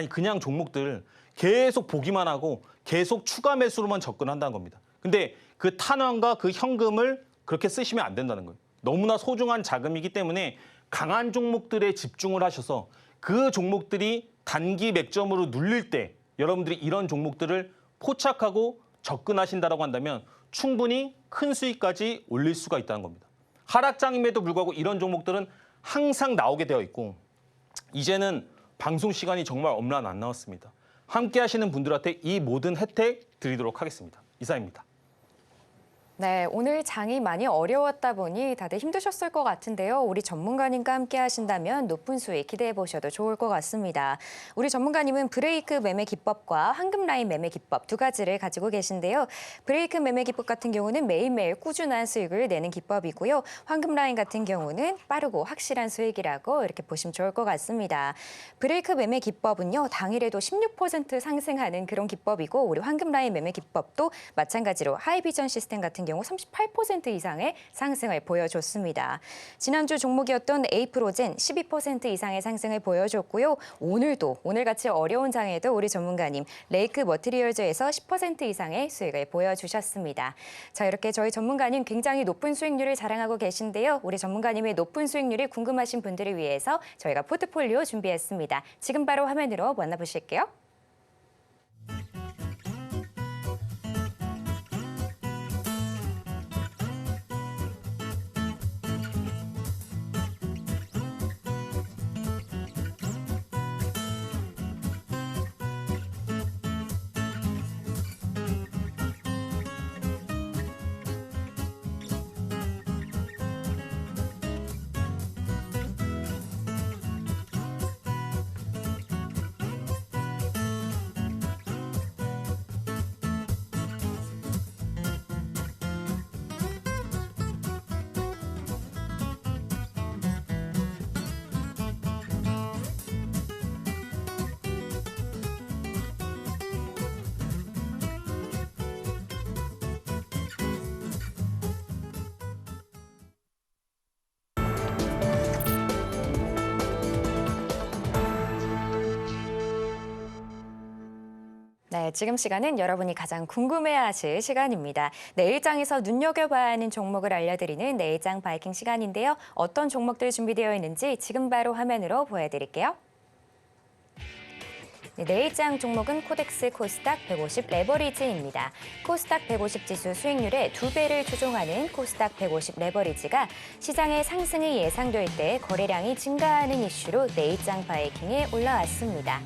그냥 종목들 계속 보기만 하고 계속 추가 매수로만 접근한다는 겁니다. 근데 그 탄환과 그 현금을 그렇게 쓰시면 안 된다는 거예요. 너무나 소중한 자금이기 때문에 강한 종목들에 집중을 하셔서 그 종목들이 단기 맥점으로 눌릴 때 여러분들이 이런 종목들을 포착하고 접근하신다고 한다면 충분히 큰 수익까지 올릴 수가 있다는 겁니다. 하락장임에도 불구하고 이런 종목들은 항상 나오게 되어 있고 이제는 방송 시간이 정말 얼마 안 남았습니다. 함께 하시는 분들한테 이 모든 혜택 드리도록 하겠습니다. 이상입니다. 네, 오늘 장이 많이 어려웠다 보니 다들 힘드셨을 것 같은데요. 우리 전문가님과 함께 하신다면 높은 수익 기대해 보셔도 좋을 것 같습니다. 우리 전문가님은 브레이크 매매 기법과 황금 라인 매매 기법 두 가지를 가지고 계신데요. 브레이크 매매 기법 같은 경우는 매일매일 꾸준한 수익을 내는 기법이고요. 황금 라인 같은 경우는 빠르고 확실한 수익이라고 이렇게 보시면 좋을 것 같습니다. 브레이크 매매 기법은요, 당일에도 16% 상승하는 그런 기법이고 우리 황금 라인 매매 기법도 마찬가지로 하이비전 시스템 같은 경우 38% 이상의 상승을 보여줬습니다. 지난주 종목이었던 에이프로젠 12% 이상의 상승을 보여줬고요. 오늘같이 어려운 장에도 우리 전문가님 레이크 머티리얼즈에서 10% 이상의 수익을 보여주셨습니다. 자, 이렇게 저희 전문가님 굉장히 높은 수익률을 자랑하고 계신데요. 우리 전문가님의 높은 수익률이 궁금하신 분들을 위해서 저희가 포트폴리오 준비했습니다. 지금 바로 화면으로 만나보실게요. 네, 지금 시간은 여러분이 가장 궁금해하실 시간입니다. 내일장에서 눈여겨봐야 하는 종목을 알려드리는 내일장 바이킹 시간인데요. 어떤 종목들 준비되어 있는지 지금 바로 화면으로 보여드릴게요. 네, 내일장 종목은 코덱스 코스닥 150 레버리지입니다. 코스닥 150 지수 수익률의 2배를 추종하는 코스닥 150 레버리지가 시장의 상승이 예상될 때 거래량이 증가하는 이슈로 내일장 바이킹에 올라왔습니다.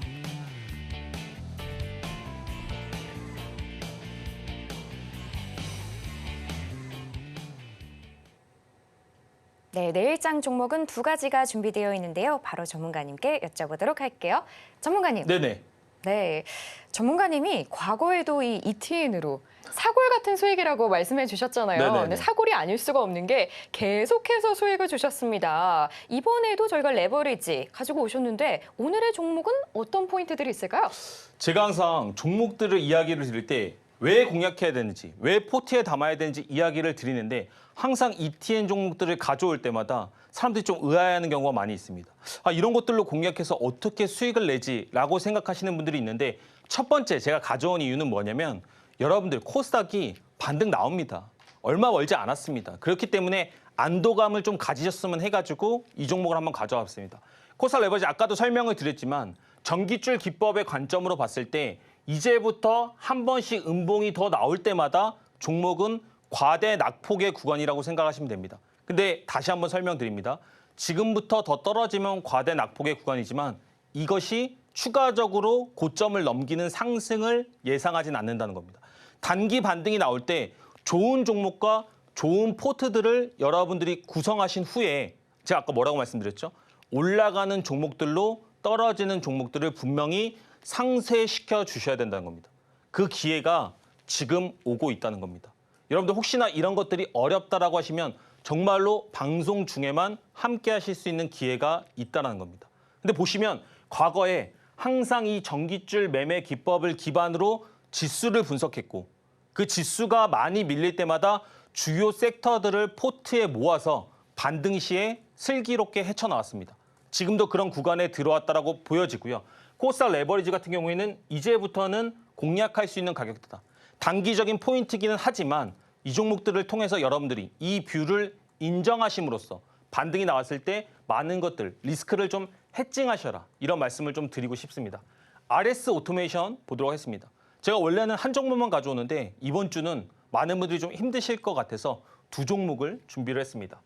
네, 내일장 종목은 두 가지가 준비되어 있는데요. 바로 전문가님께 여쭤보도록 할게요. 전문가님. 네네. 네, 전문가님이 과거에도 이 ETN으로 사골 같은 수익이라고 말씀해 주셨잖아요. 네네네. 근데 사골이 아닐 수가 없는 게 계속해서 수익을 주셨습니다. 이번에도 저희가 레버리지 가지고 오셨는데 오늘의 종목은 어떤 포인트들이 있을까요? 제가 항상 종목들을 이야기를 드릴 때 왜 공략해야 되는지, 왜 포트에 담아야 되는지 이야기를 드리는데 항상 ETN 종목들을 가져올 때마다 사람들이 좀 의아해하는 경우가 많이 있습니다. 아, 이런 것들로 공략해서 어떻게 수익을 내지라고 생각하시는 분들이 있는데 첫 번째 제가 가져온 이유는 뭐냐면 여러분들 코스닥이 반등 나옵니다. 얼마 멀지 않았습니다. 그렇기 때문에 안도감을 좀 가지셨으면 해가지고 이 종목을 한번 가져왔습니다. 코스닥 레버리지 아까도 설명을 드렸지만 전기줄 기법의 관점으로 봤을 때 이제부터 한 번씩 음봉이 더 나올 때마다 종목은 과대 낙폭의 구간이라고 생각하시면 됩니다. 근데 다시 한번 설명드립니다. 지금부터 더 떨어지면 과대 낙폭의 구간이지만 이것이 추가적으로 고점을 넘기는 상승을 예상하진 않는다는 겁니다. 단기 반등이 나올 때 좋은 종목과 좋은 포트들을 여러분들이 구성하신 후에 제가 아까 뭐라고 말씀드렸죠? 올라가는 종목들로 떨어지는 종목들을 분명히 상쇄시켜 주셔야 된다는 겁니다. 그 기회가 지금 오고 있다는 겁니다. 여러분들 혹시나 이런 것들이 어렵다라고 하시면 정말로 방송 중에만 함께 하실 수 있는 기회가 있다는 겁니다. 근데 보시면 과거에 항상 이 전기줄 매매 기법을 기반으로 지수를 분석했고 그 지수가 많이 밀릴 때마다 주요 섹터들을 포트에 모아서 반등 시에 슬기롭게 헤쳐나왔습니다. 지금도 그런 구간에 들어왔다라고 보여지고요. 코스닥 레버리지 같은 경우에는 이제부터는 공략할 수 있는 가격대다. 단기적인 포인트기는 하지만 이 종목들을 통해서 여러분들이 이 뷰를 인정하심으로써 반등이 나왔을 때 많은 것들, 리스크를 좀 해칭하셔라. 이런 말씀을 좀 드리고 싶습니다. RS 오토메이션 보도록 하겠습니다. 제가 원래는 한 종목만 가져오는데 이번 주는 많은 분들이 좀 힘드실 것 같아서 두 종목을 준비를 했습니다.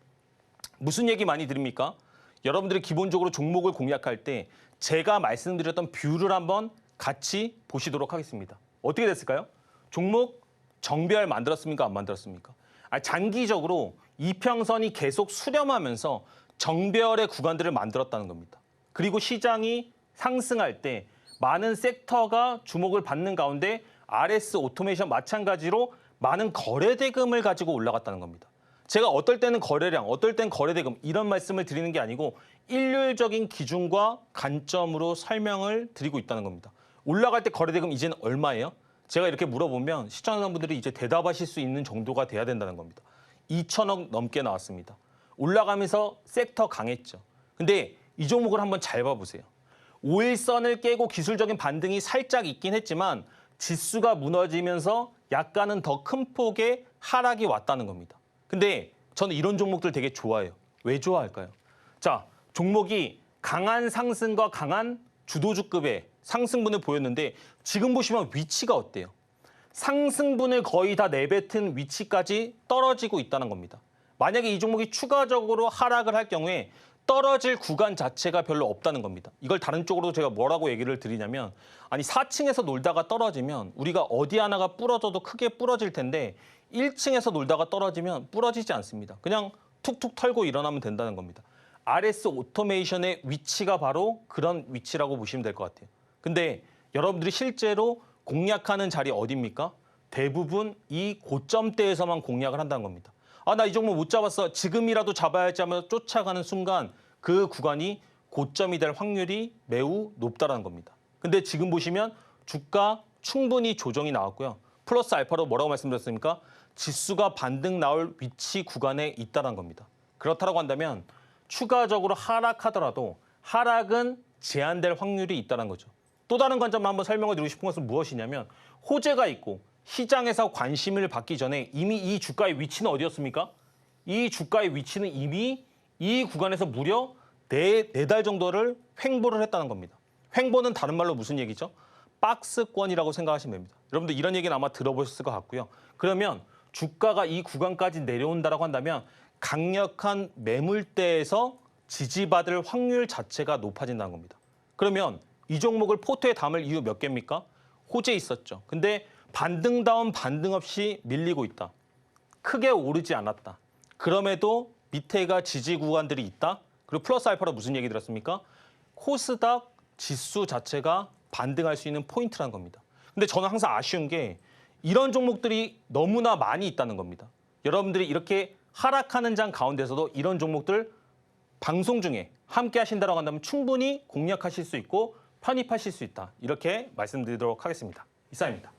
무슨 얘기 많이 드립니까? 여러분들이 기본적으로 종목을 공략할 때 제가 말씀드렸던 뷰를 한번 같이 보시도록 하겠습니다. 어떻게 됐을까요? 종목 정배열 만들었습니까? 안 만들었습니까? 장기적으로 이평선이 계속 수렴하면서 정배열의 구간들을 만들었다는 겁니다. 그리고 시장이 상승할 때 많은 섹터가 주목을 받는 가운데 RS 오토메이션 마찬가지로 많은 거래대금을 가지고 올라갔다는 겁니다. 제가 어떨 때는 거래량, 어떨 때는 거래대금 이런 말씀을 드리는 게 아니고 일률적인 기준과 관점으로 설명을 드리고 있다는 겁니다. 올라갈 때 거래대금 이제는 얼마예요? 제가 이렇게 물어보면 시청자분들이 이제 대답하실 수 있는 정도가 돼야 된다는 겁니다. 2천억 넘게 나왔습니다. 올라가면서 섹터 강했죠. 근데 이 종목을 한번 잘 봐보세요. 5일선을 깨고 기술적인 반등이 살짝 있긴 했지만 지수가 무너지면서 약간은 더 큰 폭의 하락이 왔다는 겁니다. 근데 저는 이런 종목들 되게 좋아해요. 왜 좋아할까요? 자, 종목이 강한 상승과 강한 주도주급의 상승분을 보였는데 지금 보시면 위치가 어때요? 상승분을 거의 다 내뱉은 위치까지 떨어지고 있다는 겁니다. 만약에 이 종목이 추가적으로 하락을 할 경우에 떨어질 구간 자체가 별로 없다는 겁니다. 이걸 다른 쪽으로 제가 뭐라고 얘기를 드리냐면 아니 4층에서 놀다가 떨어지면 우리가 어디 하나가 부러져도 크게 부러질 텐데 1층에서 놀다가 떨어지면 부러지지 않습니다. 그냥 툭툭 털고 일어나면 된다는 겁니다. RS 오토메이션의 위치가 바로 그런 위치라고 보시면 될 것 같아요. 근데 여러분들이 실제로 공략하는 자리 어디입니까? 대부분 이 고점대에서만 공략을 한다는 겁니다. 아, 나 이 종목 못 잡았어. 지금이라도 잡아야지 하면서 쫓아가는 순간 그 구간이 고점이 될 확률이 매우 높다는 겁니다. 근데 지금 보시면 주가 충분히 조정이 나왔고요. 플러스 알파로 뭐라고 말씀드렸습니까? 지수가 반등 나올 위치 구간에 있다는 겁니다. 그렇다고 한다면 추가적으로 하락하더라도 하락은 제한될 확률이 있다는 거죠. 또 다른 관점만 한번 설명을 드리고 싶은 것은 무엇이냐면 호재가 있고 시장에서 관심을 받기 전에 이미 이 주가의 위치는 어디였습니까? 이 주가의 위치는 이미 이 구간에서 무려 4달 정도를 횡보를 했다는 겁니다. 횡보는 다른 말로 무슨 얘기죠? 박스권이라고 생각하시면 됩니다. 여러분들 이런 얘기는 아마 들어보셨을 것 같고요. 그러면 주가가 이 구간까지 내려온다고 한다면 강력한 매물대에서 지지받을 확률 자체가 높아진다는 겁니다. 그러면 이 종목을 포트에 담을 이유 몇 개입니까? 호재 있었죠. 근데 반등다운 반등 없이 밀리고 있다. 크게 오르지 않았다. 그럼에도 밑에가 지지 구간들이 있다. 그리고 플러스 알파로 무슨 얘기 들었습니까? 코스닥 지수 자체가 반등할 수 있는 포인트라는 겁니다. 근데 저는 항상 아쉬운 게 이런 종목들이 너무나 많이 있다는 겁니다. 여러분들이 이렇게 하락하는 장 가운데서도 이런 종목들 방송 중에 함께 하신다고 한다면 충분히 공략하실 수 있고 편입하실 수 있다. 이렇게 말씀드리도록 하겠습니다. 이상입니다.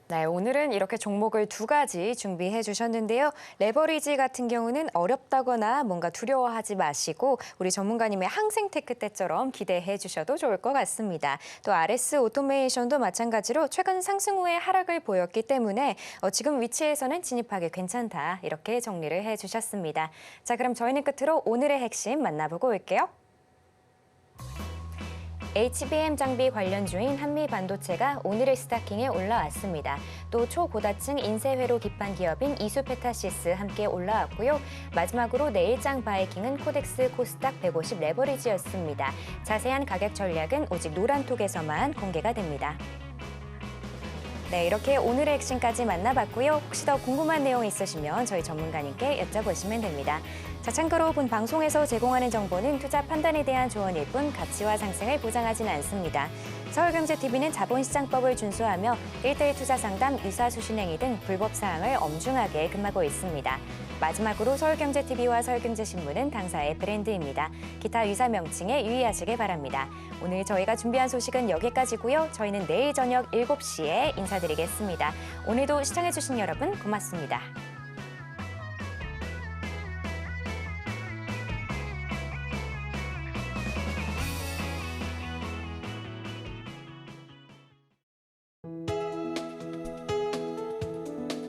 네, 오늘은 이렇게 종목을 2가지 준비해 주셨는데요. 레버리지 같은 경우는 어렵다거나 뭔가 두려워하지 마시고 우리 전문가님의 항생테크 때처럼 기대해 주셔도 좋을 것 같습니다. 또 RS 오토메이션도 마찬가지로 최근 상승 후에 하락을 보였기 때문에 지금 위치에서는 진입하기 괜찮다. 이렇게 정리를 해 주셨습니다. 자, 그럼 저희는 끝으로 오늘의 핵심 만나보고 올게요. HBM 장비 관련주인 한미반도체가 오늘의 스타킹에 올라왔습니다. 또 초고다층 인쇄회로 기판 기업인 이수페타시스 함께 올라왔고요. 마지막으로 내일장 바이킹은 코덱스 코스닥 150 레버리지였습니다. 자세한 가격 전략은 오직 노란톡에서만 공개가 됩니다. 네, 이렇게 오늘의 핵심까지 만나봤고요. 혹시 더 궁금한 내용 있으시면 저희 전문가님께 여쭤보시면 됩니다. 자, 참고로 본 방송에서 제공하는 정보는 투자 판단에 대한 조언일 뿐 가치와 상승을 보장하지는 않습니다. 서울경제TV는 자본시장법을 준수하며 1:1 투자 상담, 유사수신행위 등 불법 사항을 엄중하게 금하고 있습니다. 마지막으로 서울경제TV와 서울경제신문은 당사의 브랜드입니다. 기타 유사 명칭에 유의하시길 바랍니다. 오늘 저희가 준비한 소식은 여기까지고요. 저희는 내일 저녁 7시에 인사드리겠습니다. 오늘도 시청해주신 여러분 고맙습니다.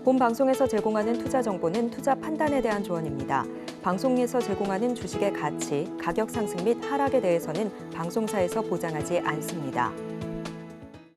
본 방송에서 제공하는 투자 정보는 투자 판단에 대한 조언입니다. 방송에서 제공하는 주식의 가치, 가격 상승 및 하락에 대해서는 방송사에서 보장하지 않습니다.